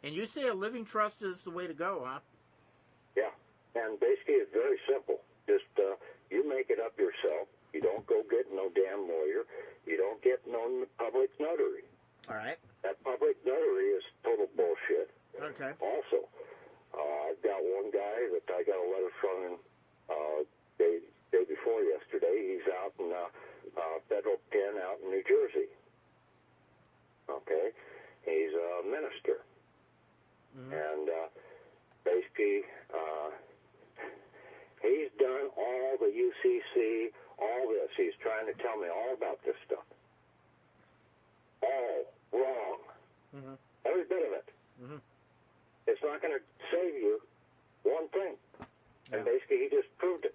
S2: And you say a living trust is the way to go, huh?
S1: Yeah. And basically it's very simple. Just you make it up yourself. You don't go get no damn lawyer. You don't get no public notary.
S2: All right.
S1: That public notary is total bullshit.
S2: Okay.
S1: Also, I've got one guy that I got a letter from him day before yesterday. He's out in federal pen out in New Jersey. Okay? He's a minister. Mm-hmm. And basically, he's done all the UCC, all this. He's trying to tell me all about this stuff. All wrong. Mm-hmm. Every bit of it. Mm-hmm. It's not going to save you one thing. Yeah. And basically, he just proved it.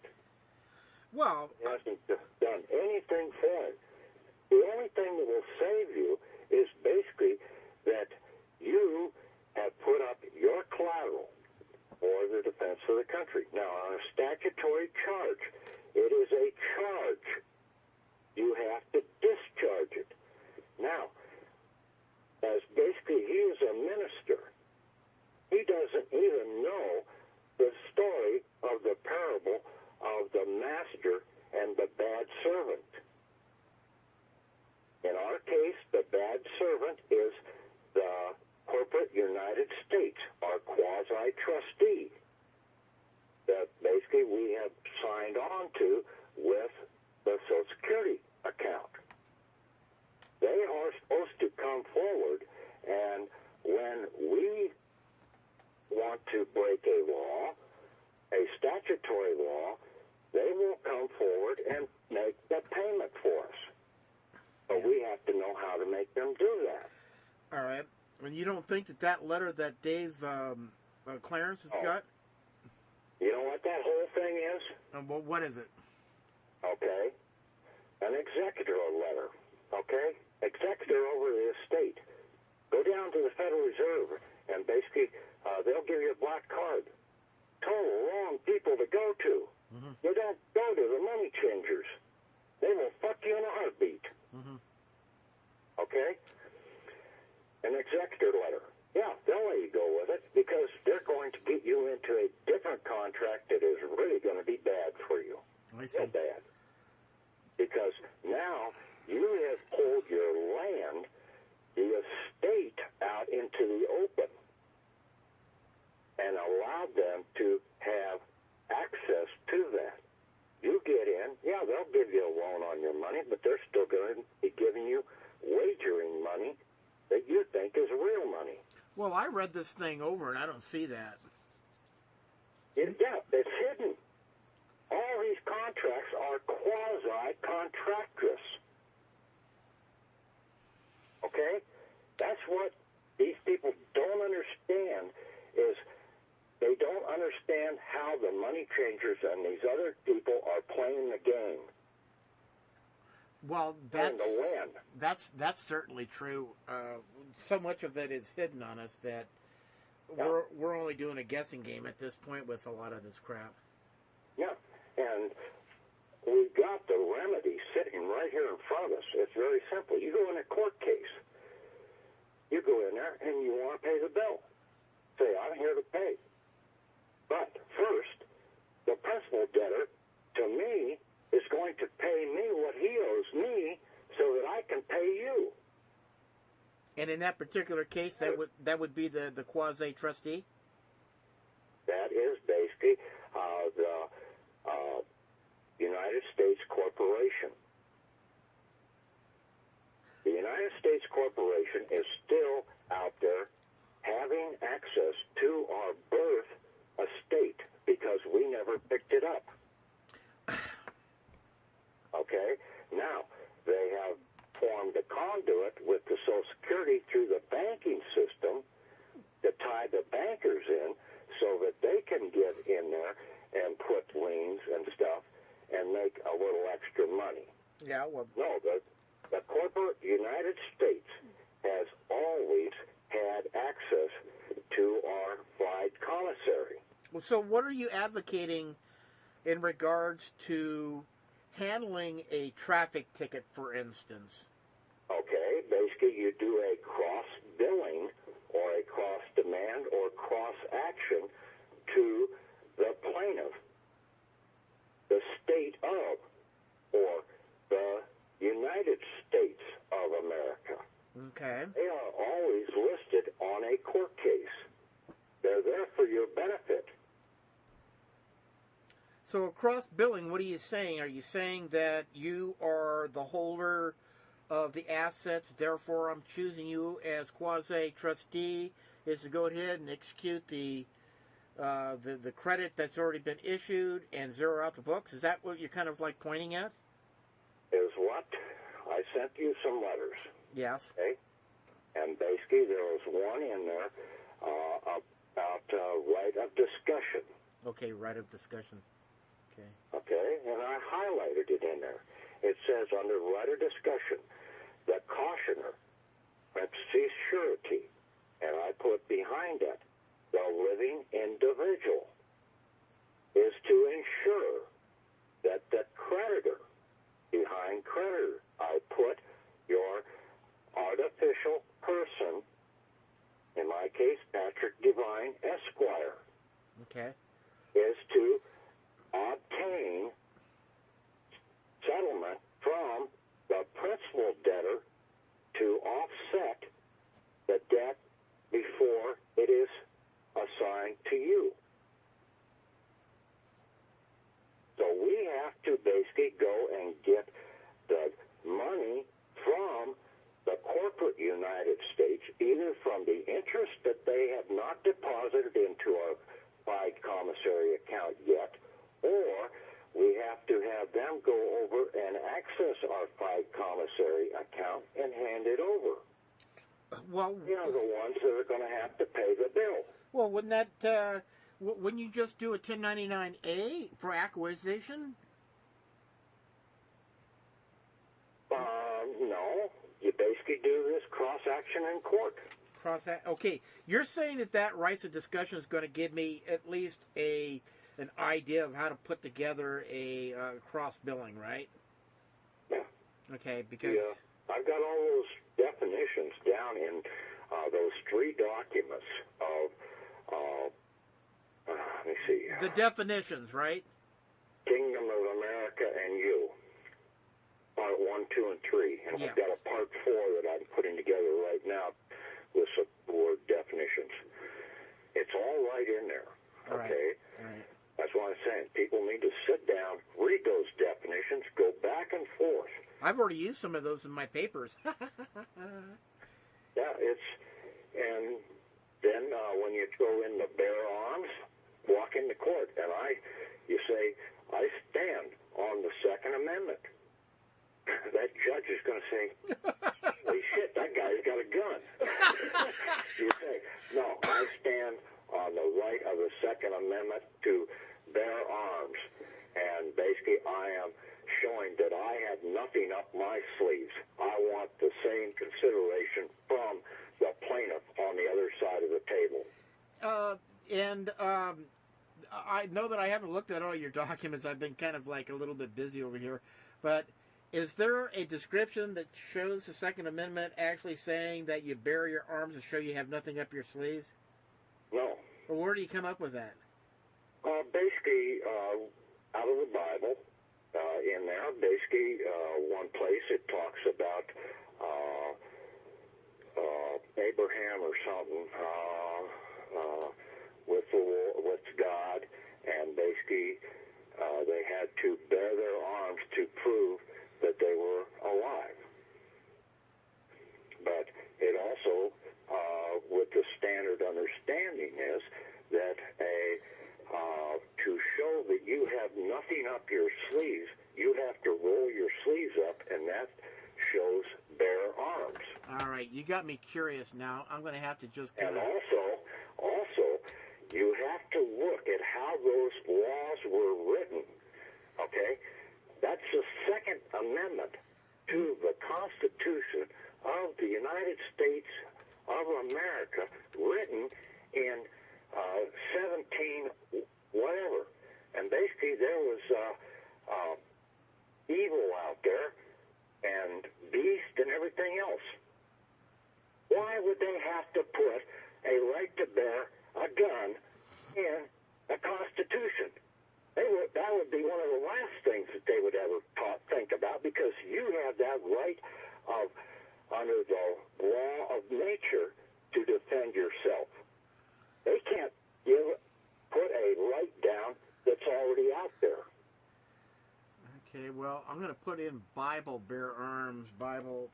S2: Well,
S1: he hasn't done anything for him. The only thing that will save you is basically that you have put up your collateral for the defense of the country. Now, on a statutory charge, it is a charge. You have to discharge it. Now, as basically he is a minister, he doesn't even know the story of the parable of the master and the bad servant. In our case, the bad servant is the corporate United States, our quasi-trustee, that basically we have signed on to with the Social Security account. They are supposed to come forward, and when we want to break a law, a statutory law, they will come forward and make the payment for us. But we have to know how to make them do that.
S2: All right. And you don't think that letter that Dave Clarence has got?
S1: You know what that whole thing is?
S2: Well, what is it?
S1: Okay. An executor letter. Okay? Executor over the estate. Go down to the Federal Reserve, and basically they'll give you a black card. Total wrong people to go to. Mm-hmm. You don't go to the money changers. They will fuck you in a heartbeat. Mm-hmm. Okay? An executor letter. Yeah, they'll let you go with it because they're going to get you into a different contract that is really going to be bad for you.
S2: I see.
S1: Real bad. Because now you have pulled your land, the estate, out into the open and allowed them to have access to that. You get in, yeah, they'll give you a loan on your money, but they're still going to be giving you wagering money that you think is real money.
S2: Well, I read this thing over, and I don't see that.
S1: Yeah, it's hidden. All these contracts are quasi-contractress. Okay? That's what these people don't understand is they don't understand how the money changers and these other people are playing the game.
S2: Well, that's certainly true. So much of it is hidden on us that we're only doing a guessing game at this point with a lot of this crap.
S1: Yeah, and we've got the remedy sitting right here in front of us. It's very simple. You go in a court case. You go in there and you want to pay the bill. Say, I'm here to pay. But first, the principal debtor, to me, is going to pay me what he owes me so that I can pay you.
S2: And in that particular case, that would be the quasi-trustee?
S1: That is basically the United States Corporation. The United States Corporation is still out there having access to our birth estate because we never picked it up. Okay? Now, they have formed a conduit with the Social Security through the banking system to tie the bankers in so that they can get in there and put liens and stuff and make a little extra money.
S2: Yeah, well...
S1: No, the corporate United States has always had access to our Fide Commissary.
S2: So what are you advocating in regards to handling a traffic ticket, for instance?
S1: Okay, basically you do a cross-billing or a cross-demand or cross-action to the plaintiff, the state of, or the United States of America.
S2: Okay.
S1: They are always listed on a court case. They're there for your benefit.
S2: So across billing, what are you saying? Are you saying that you are the holder of the assets, therefore I'm choosing you as quasi-trustee is to go ahead and execute the credit that's already been issued and zero out the books? Is that what you're kind of like pointing at?
S1: Is what? I sent you some letters.
S2: Yes.
S1: Okay? And basically there was one in there about right of discussion.
S2: Okay, right of discussion. Okay.
S1: Okay, and I highlighted it in there. It says under right of discussion, the cautioner, parentheses, surety, and I put behind it, the living individual, is to ensure that the creditor, behind creditor, I put your artificial person, in my case, Patrick Devine, Esquire,
S2: Okay.
S1: is to obtain settlement from the principal debtor to offset the debt before it is assigned to you. So we have to basically go and get the money from the corporate United States, either from the interest that they have not deposited into our Fide Commissary account yet, or we have to have them go over and access our Fide Commissary account and hand it over.
S2: Well,
S1: You know, the ones that are going to have to pay the bill.
S2: well, wouldn't you just do a 1099-A for acquisition?
S1: No. You basically do this cross-action in court.
S2: Okay, you're saying that rights of discussion is going to give me at least an idea of how to put together a cross billing, right?
S1: Yeah.
S2: Okay, because
S1: I've got all those definitions down in those three documents of, let me see.
S2: the definitions, right?
S1: Kingdom of America and you. Part 1, 2, and 3. And
S2: Yeah.
S1: I've got a part 4 that I'm putting together right now with some word definitions. It's all right in there.
S2: All right.
S1: Okay?
S2: All right.
S1: That's what I'm saying. People need to sit down, read those definitions, go back and forth.
S2: I've already used some of those in my papers.
S1: Yeah, and then when you throw in the bare arms, walk into court, and you say, I stand on the Second Amendment. That judge is going to say, holy shit, that guy's got a gun. You say, no, I stand on the right of the Second Amendment to bear arms. And basically I am showing that I had nothing up my sleeves. I want the same consideration from the plaintiff on the other side of the table.
S2: I know that I haven't looked at all your documents. I've been kind of like a little bit busy over here. But is there a description that shows the Second Amendment actually saying that you bear your arms to show you have nothing up your sleeves?
S1: No.
S2: Or where do you come up with that?
S1: Basically, out of the Bible, in there, basically, one place it talks about Abraham or something with God, and basically they had to bear their arms to prove that they were alive. But it also, with the standard understanding, is that to show that you have nothing up your sleeves, you have to roll your sleeves up, and that shows bare arms.
S2: All right, you got me curious now. I'm going to have to just
S1: And also, how those laws were written. Okay? That's the Second Amendment to the Constitution of the United States of America, written in 17 whatever. And basically there was evil out there and beast and everything else. Why would they have to put a right to bear a gun in a Constitution? That would be one of the last things that they would ever think about, because you have that right under the law of nature to defend yourself. They can't put a right down that's already out there.
S2: Okay, well, I'm going to put in Bible, bear arms, Bible.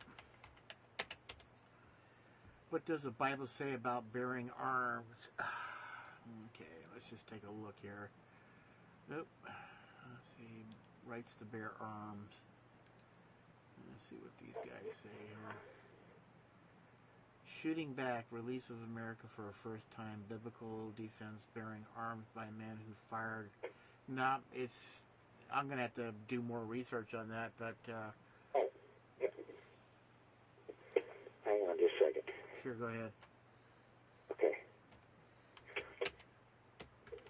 S2: What does the Bible say about bearing arms? Okay, let's just take a look here. Nope. Let's see. Rights to bear arms. Let's see what these guys say here. Shooting back, release of America for a first time, biblical defense, bearing arms by men who fired. No, I'm going to have to do more research on that, but...
S1: Hang on just a second.
S2: Sure, go ahead.
S1: Okay.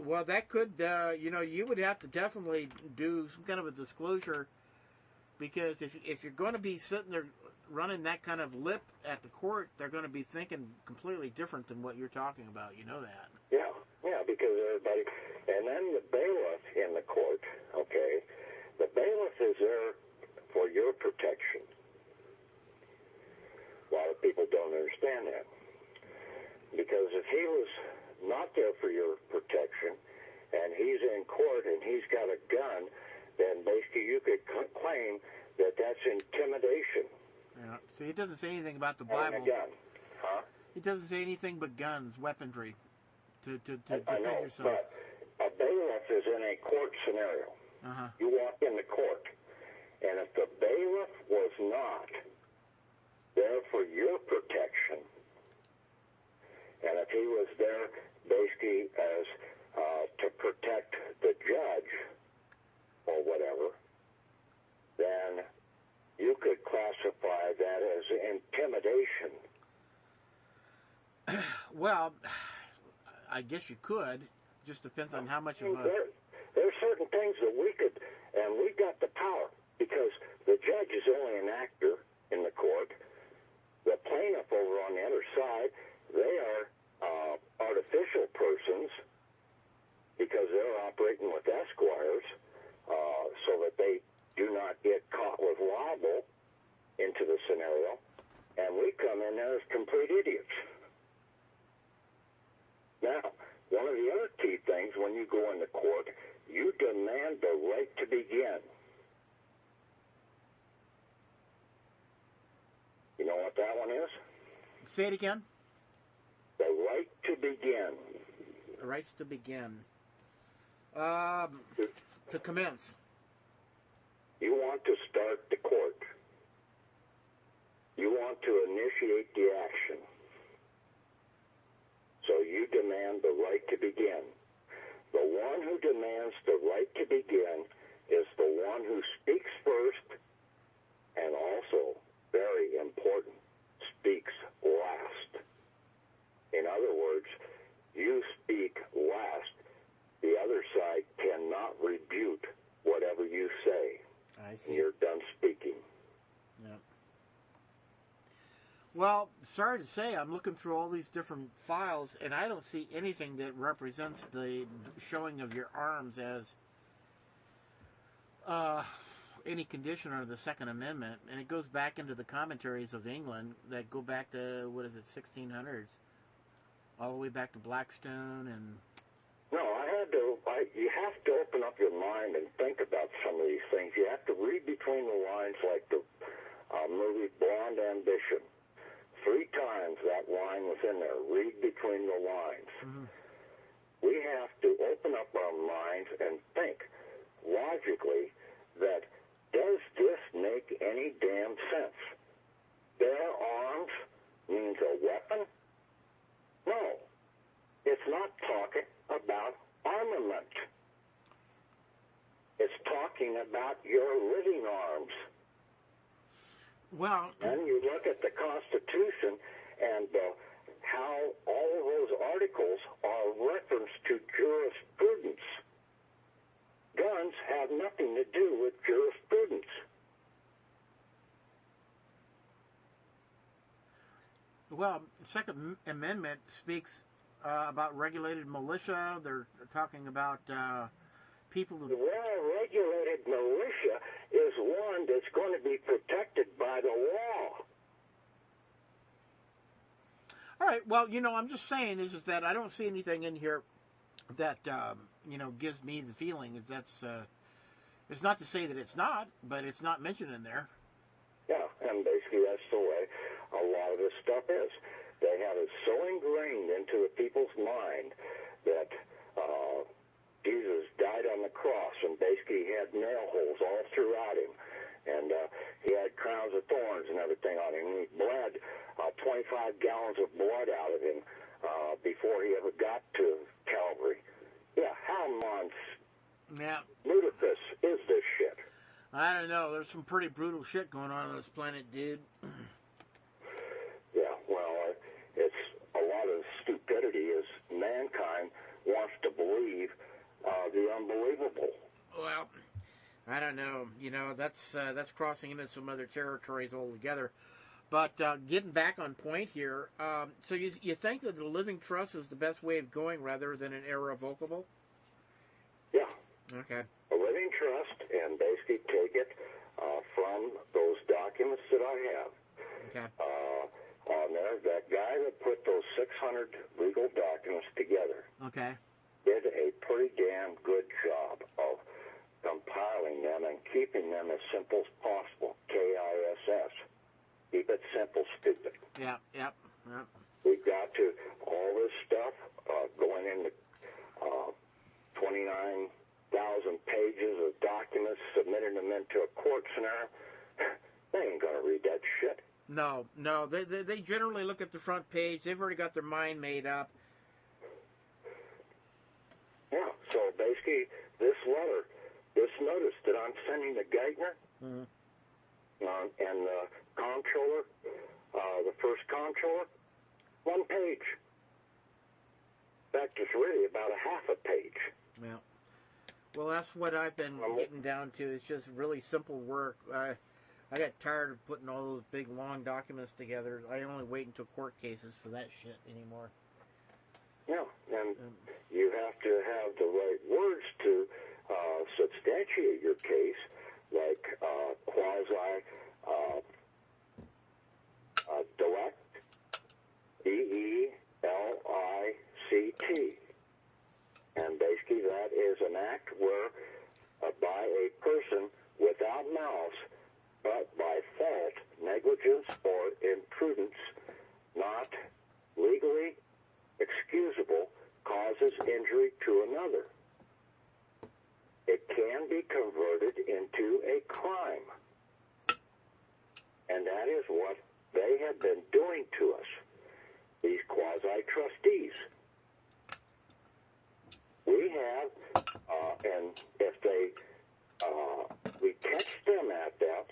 S2: Well, that could, you would have to definitely do some kind of a disclosure, because if you're going to be sitting there running that kind of lip at the court, they're going to be thinking completely different than what you're talking about. You know that.
S1: Yeah, because everybody... And then the bailiff in the court, okay, the bailiff is there for your protection. A lot of people don't understand that. Because if he was not there for your protection, and he's in court and he's got a gun, then basically you could claim that that's intimidation.
S2: Yeah. See, it doesn't say anything about the Bible.
S1: And a gun. Huh?
S2: It doesn't say anything but guns, weaponry, to defend yourself.
S1: But a bailiff is in a court scenario.
S2: Uh-huh.
S1: You walk in the court, and if the bailiff was not there for your protection, and if he was there basically as to protect the judge or whatever, then you could classify that as intimidation.
S2: Well, I guess you could. Just depends on how much of a...
S1: There are certain things that we could, and we got the power, because the judge is only an actor in the court. The plaintiff over on the other side, they are artificial persons, because they're operating with esquires, so that they do not get caught with libel into the scenario, and we come in there as complete idiots. Now, one of the other key things when you go into court, you demand the right to begin. You know what that one is?
S2: Say it again.
S1: The right to begin.
S2: The rights to begin. To commence.
S1: You want to start the court. You want to initiate the action. So you demand the right to begin. The one who demands the right to begin is the one who speaks first, and also, very important, speaks last. In other words, you speak last. The other side cannot rebut whatever you say.
S2: I see.
S1: You're done speaking.
S2: Yeah. Well, sorry to say, I'm looking through all these different files, and I don't see anything that represents the showing of your arms as any condition under the Second Amendment. And it goes back into the commentaries of England that go back to, 1600s, all the way back to Blackstone and...
S1: No, you have to open up your mind and think about some of these things. You have to read between the lines, like the movie Blonde Ambition. 3 times that line was in there. Read between the lines. Mm-hmm. We have to open up our minds and think logically that, does this make any damn sense? Bear arms means a weapon? No. It's not talking about armament.
S2: Well,
S1: and you look at the Constitution and how all of those articles are referenced to jurisprudence. Guns have nothing to do with jurisprudence.
S2: well, the Second Amendment speaks about regulated militia. They're talking about people who...
S1: The well-regulated militia is one that's going to be protected by the law.
S2: All right, well, I'm just saying is that I don't see anything in here that, gives me the feeling that that's... it's not to say that it's not, but it's not mentioned in there.
S1: Yeah, and basically that's the way a lot of this stuff is. They have it so ingrained into the people's mind that Jesus died on the cross, and basically he had nail holes all throughout him, and he had crowns of thorns and everything on him, and he bled 25 gallons of blood out of him before he ever got to Calvary. Yeah, how ludicrous is this shit?
S2: I don't know. There's some pretty brutal shit going on this planet, dude.
S1: Yeah, well, it's a lot of stupidity as mankind wants to believe the unbelievable.
S2: Well, I don't know. That's crossing into some other territories altogether. But getting back on point here, so you think that the living trust is the best way of going rather than an irrevocable?
S1: Yeah.
S2: Okay.
S1: A living trust, and basically take it from those documents that I have.
S2: Okay.
S1: On there, that guy that put those 600 legal documents together
S2: okay.
S1: did a pretty damn good job of compiling them and keeping them as simple as possible. KISS. Keep it simple, stupid.
S2: Yep.
S1: We've got to, all this stuff going into 29,000 pages of documents, submitting them into a court scenario. They ain't going to read that shit.
S2: No. They generally look at the front page. They've already got their mind made up.
S1: Yeah, so basically, this letter, this notice that I'm sending to Geithner, and the comptroller, the first comptroller, 1 page. In fact, it's really about a half a page.
S2: Yeah. Well, that's what I've been getting down to. It's just really simple work. I got tired of putting all those big, long documents together. I only wait until court cases for that shit anymore.
S1: Yeah, and you have to have the right words to substantiate your case, like quasi delict, DELICT. And basically that is an act where by a person without malice, but by fault, negligence, or imprudence, not legally excusable, causes injury to another. It can be converted into a crime. And that is what they have been doing to us, these quasi-trustees. We have, and if we catch them at that,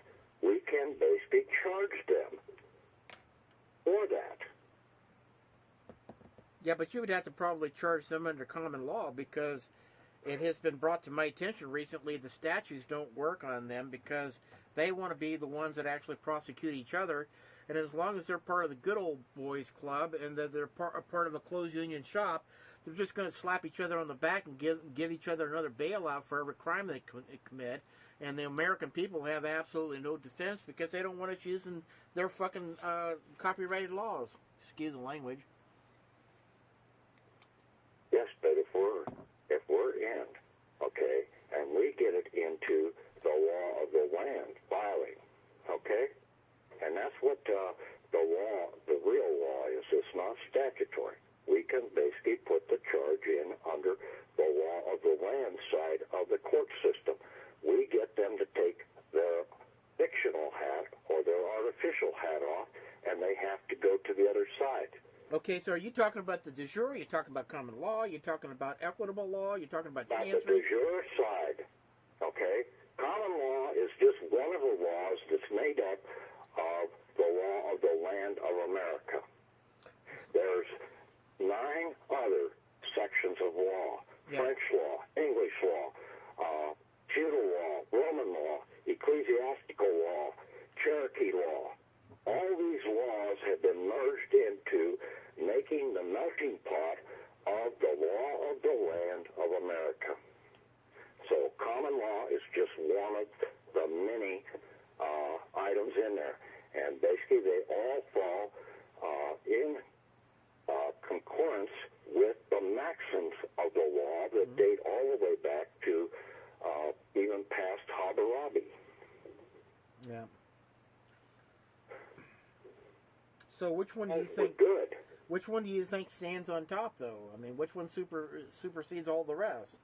S1: we can basically charge them for that.
S2: Yeah, but you would have to probably charge them under common law because it has been brought to my attention recently the statutes don't work on them because they want to be the ones that actually prosecute each other. And as long as they're part of the good old boys club and that they're part of a closed union shop, they're just going to slap each other on the back and give each other another bailout for every crime they commit. And the American people have absolutely no defense because they don't want us using their fucking copyrighted laws. Excuse the language.
S1: Yes, but if we're in, okay, and we get it into the law of the land filing, okay, and that's what the law, the real law is. It's not statutory. We can basically put the charge in under the law of the land side of the court system. We get them to take their fictional hat or their artificial hat off, and they have to go to the other side.
S2: Okay, so are you talking about the de jure? You're talking about common law? You're talking about equitable law? You're talking about
S1: chancery? The de jure side, okay? Common law is just one of the laws that's made up
S2: So which one do you
S1: We're
S2: think?
S1: good.
S2: Which one do you think stands on top, though? I mean, which one supersedes all the rest?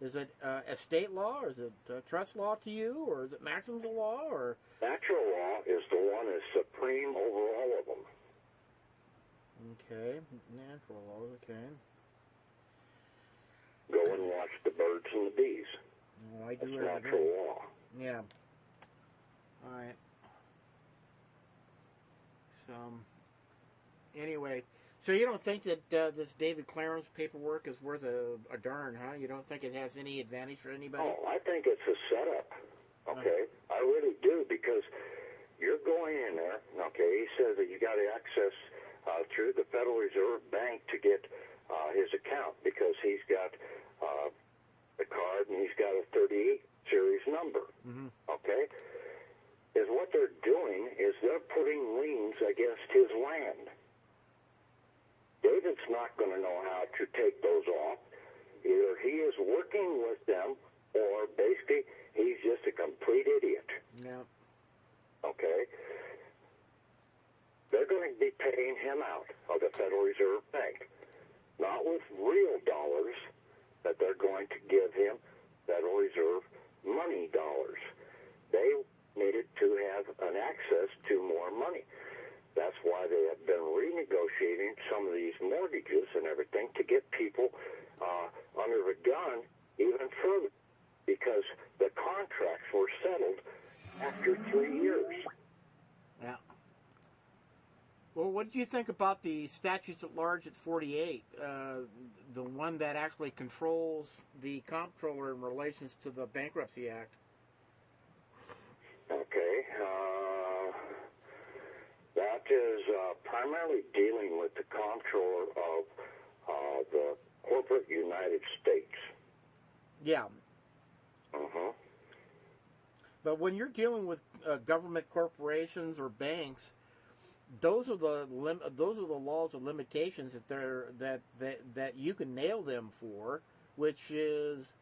S2: Is it estate law, or is it trust law to you, or is it maxims of law, or?
S1: Natural law is the one that's supreme over all of them.
S2: Okay, natural law. Okay.
S1: Go and watch the birds and the bees.
S2: Oh, I do
S1: That's natural law.
S2: Yeah. All right. So, anyway, so you don't think that this David Clarence paperwork is worth a darn, huh? You don't think it has any advantage for anybody?
S1: Oh, I think it's a setup. Okay, I really do, because you're going in there. Okay, he says that you got to access through the Federal Reserve Bank to get his account, because he's got the card and he's got a 38 series number.
S2: Mm-hmm.
S1: Okay, is what they're doing is they're putting liens against his land. David's not going to know how to take those off. Either he is working with them, or basically he's just a complete idiot.
S2: Yeah.
S1: Okay? They're going to be paying him out of the Federal Reserve Bank. Not with real dollars, but they're going to give him Federal Reserve money dollars. They needed to have an access to more money. That's why they have been renegotiating some of these mortgages and everything to get people under the gun even further, because the contracts were settled after 3 years.
S2: Yeah. Well, what do you think about the statutes at large at 48, the one that actually controls the comptroller in relations to the Bankruptcy Act?
S1: Okay. That is primarily dealing with the comptroller of the corporate United States.
S2: Yeah.
S1: Uh-huh.
S2: But when you're dealing with government corporations or banks, those are the laws of limitations that you can nail them for, which is,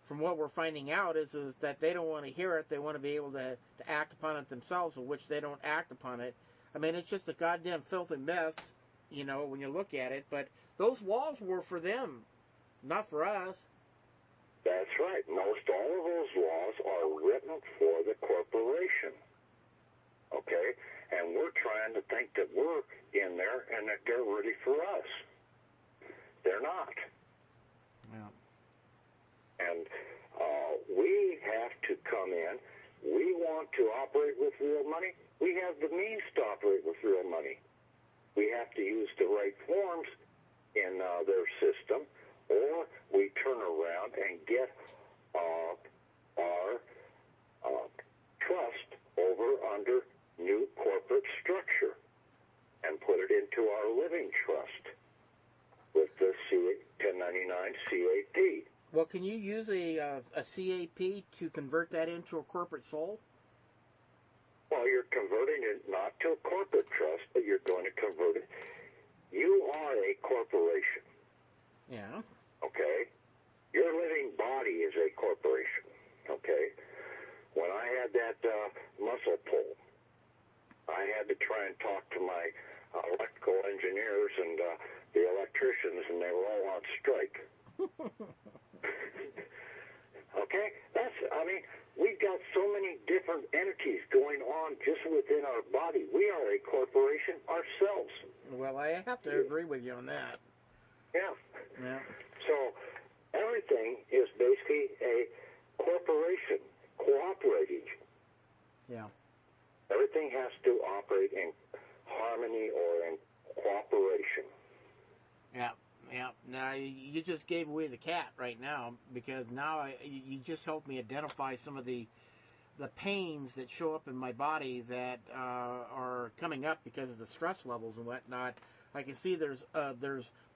S2: from what we're finding out, is that they don't want to hear it. They want to be able to act upon it themselves, of which they don't act upon it. I mean, it's just a goddamn filthy mess, when you look at it. But those laws were for them, not for us.
S1: That's right. Most all of those laws are written for the corporation. Okay? And we're trying to think that we're in there and that they're really for us. They're not.
S2: Yeah.
S1: And we have to come in. We want to operate with real money. We have the means to operate with real money. We have to use the right forms in their system, or we turn around and get our trust over under new corporate structure and put it into our living trust with the 1099 CAP.
S2: Well, can you use a CAP to convert that into a corporate soul?
S1: Well, you're converting it not to a corporate trust, but you're going to convert it. You are a corporation.
S2: Yeah.
S1: Okay? Your living body is a corporation. Okay? When I had that muscle pull, I had to try and talk to my electrical engineers and the electricians, and they were all on strike. Okay? We've got so many different entities going on just within our body. We are a corporation ourselves.
S2: Well, I have to agree with you on that.
S1: Yeah.
S2: Yeah.
S1: So everything is basically a corporation cooperating.
S2: Yeah.
S1: Everything has to operate in harmony or in cooperation.
S2: Yeah. Yeah. Now, you just gave away the cat right now, because now you just helped me identify some of the pains that show up in my body that are coming up because of the stress levels and whatnot. I can see there's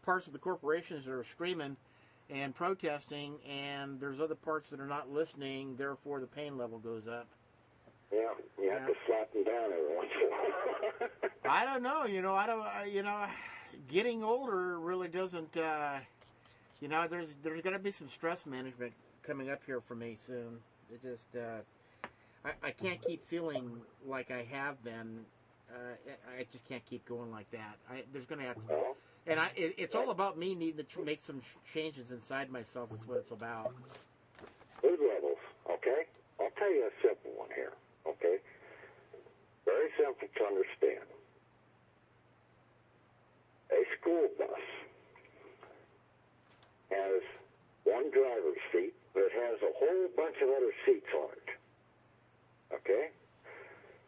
S2: parts of the corporations that are screaming and protesting, and there's other parts that are not listening. Therefore, the pain level goes up.
S1: Yeah, you have to slap them down every once in a while.
S2: I don't know. Getting older really doesn't. There's going to be some stress management coming up here for me soon. It just I can't keep feeling like I have been I just can't keep going like that. There's going to have to,
S1: Well,
S2: and it's all about me needing to make some changes inside myself. Is what it's about.
S1: food levels, okay? I'll tell you a simple one here, okay? Very simple to understand. A school bus has one driver's seat, but it has a whole bunch of other seats on it, okay?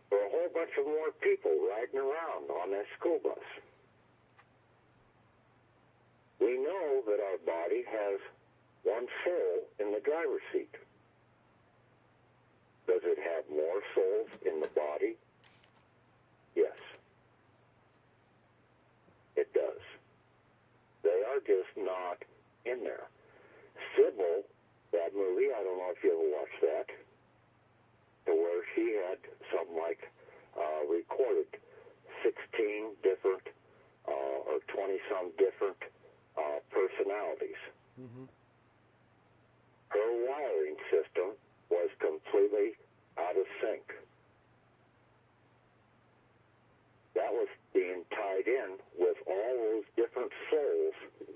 S1: There are a whole bunch of more people riding around on that school bus. We know that our body has one soul in the driver's seat. Does it have more souls in the body? Yes. It does. They are just not in there. Sybil, that movie, I don't know if you ever watched that, to where she had something like recorded 16 different or 20-some different personalities.
S2: Mm-hmm.
S1: Her wiring system was completely out of sync. That was being tied in with all those different souls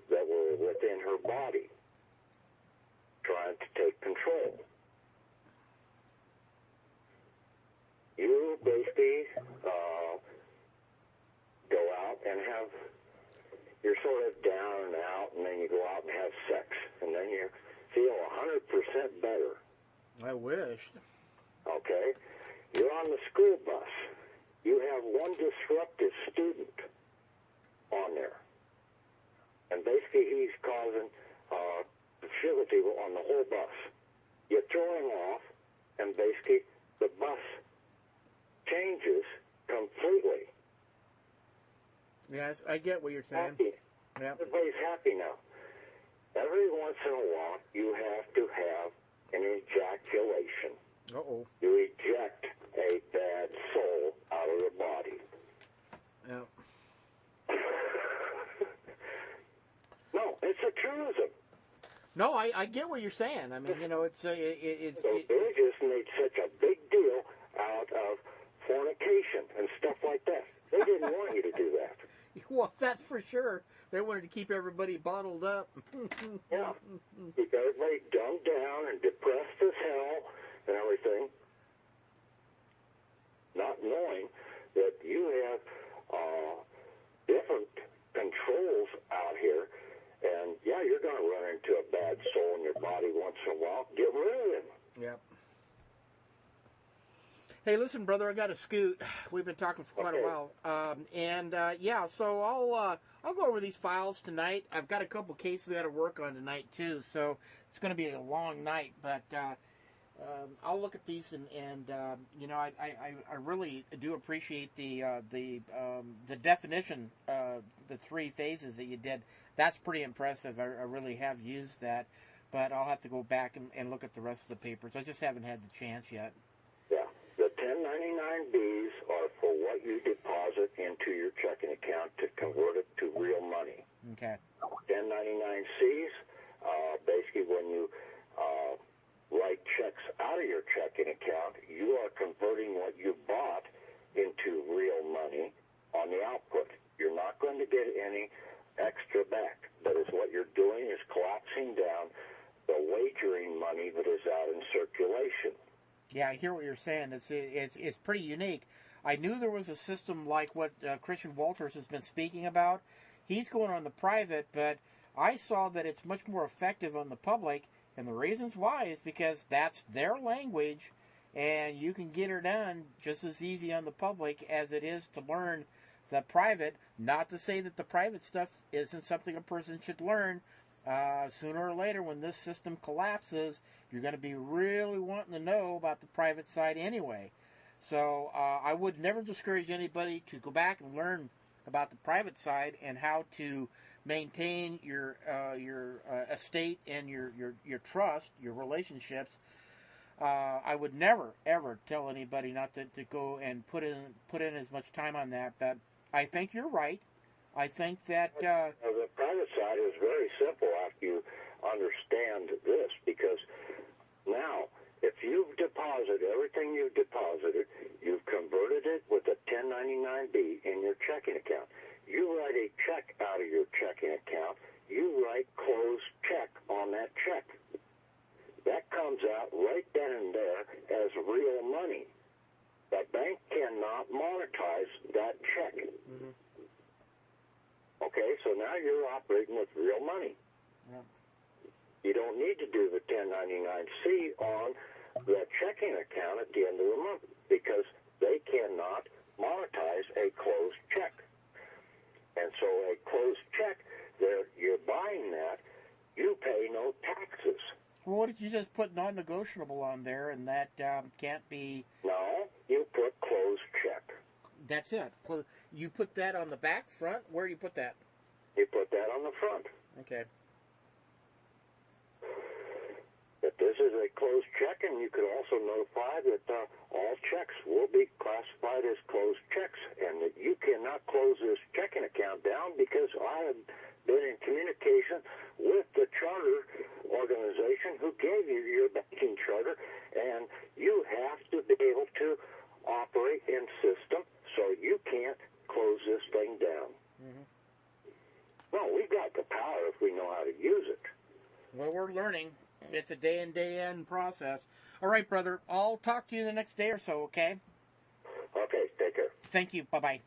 S1: that were within her body, trying to take control. You basically go out and you're sort of down and out, and then you go out and have sex, and then you feel 100% better.
S2: I wished.
S1: Okay? You're on the school bus. You have one disruptive student on there. And basically he's causing facility on the whole bus. You throw him off, and basically the bus changes completely.
S2: Yes, I get what you're saying.
S1: Happy.
S2: Yep.
S1: Everybody's happy now. Every once in a while, you have to have an ejaculation.
S2: Uh-oh.
S1: You eject a bad soul out of the body.
S2: Yep.
S1: No, it's a truism.
S2: No, I get what you're saying. I mean, you know, it's
S1: So they just made such a big deal out of fornication and stuff like that. They didn't want you to do that.
S2: well, that's for sure. They wanted to keep everybody bottled up.
S1: Yeah. Keep everybody dumbed down and depressed as hell and everything, not knowing that you have different controls out here. And, yeah, you're going to run into a bad soul in your body once in a while. Get rid of him.
S2: Yep. Hey, listen, brother, I got to scoot. We've been talking for quite a while. Yeah, so I'll go over these files tonight. I've got a couple cases I got to work on tonight, too. So it's going to be a long night. But I'll look at these, and you know, I really do appreciate the definition, the three phases that you did. That's pretty impressive. I really have used that, but I'll have to go back and look at the rest of the papers. I just haven't had the chance yet.
S1: Yeah, the 1099-Bs are for what you deposit into your checking account to convert it to real money.
S2: Okay.
S1: 1099-Cs, basically when you write checks out of your checking account, you are converting what you bought into real money on the output. You're not going to get any extra back. That is what you're doing, is collapsing down the wagering money that is out in circulation.
S2: Yeah, I hear what you're saying. It's pretty unique. I knew there was a system like what Christian Walters has been speaking about. He's going on the private, but I saw that it's much more effective on the public. And the reasons why is because that's their language, and you can get her done just as easy on the public as it is to learn the private. Not to say that the private stuff isn't something a person should learn. Sooner or later, when this system collapses, you're going to be really wanting to know about the private side anyway. So I would never discourage anybody to go back and learn about the private side and how to maintain your estate and your trust, your relationships. I would never ever tell anybody not to go and put in as much time on that. But I think you're right. I think that
S1: the private side is very simple after you understand this, because now if you've deposited everything you've deposited, you've converted it with a 1099 1099-B in your checking account. You write a check out of your checking account. You write closed check on that check. That comes out right then and there as real money. The bank cannot monetize that check.
S2: Mm-hmm.
S1: Okay, so now you're operating with real money.
S2: Yeah.
S1: You don't need to do the 1099-C on the checking account at the end of the month because they cannot monetize a closed check. And so a closed check, you're buying that, you pay no taxes.
S2: Well, what if you just put non-negotiable on there and that can't be...
S1: No, you put closed check.
S2: That's it. You put that on the back, front? Where do you put that?
S1: You put that on the front.
S2: Okay.
S1: That this is a closed check, and you could also notify that all checks will be classified as closed checks, and that you cannot close this checking account down because I have been in communication with the charter organization who gave you your banking charter, and you have to be able to operate in system, so you can't close this thing down.
S2: Mm-hmm.
S1: Well, we've got the power if we know how to use it.
S2: Well, we're learning. It's a day in, day in process. All right, brother. I'll talk to you the next day or so, okay?
S1: Okay, take care.
S2: Thank you. Bye-bye.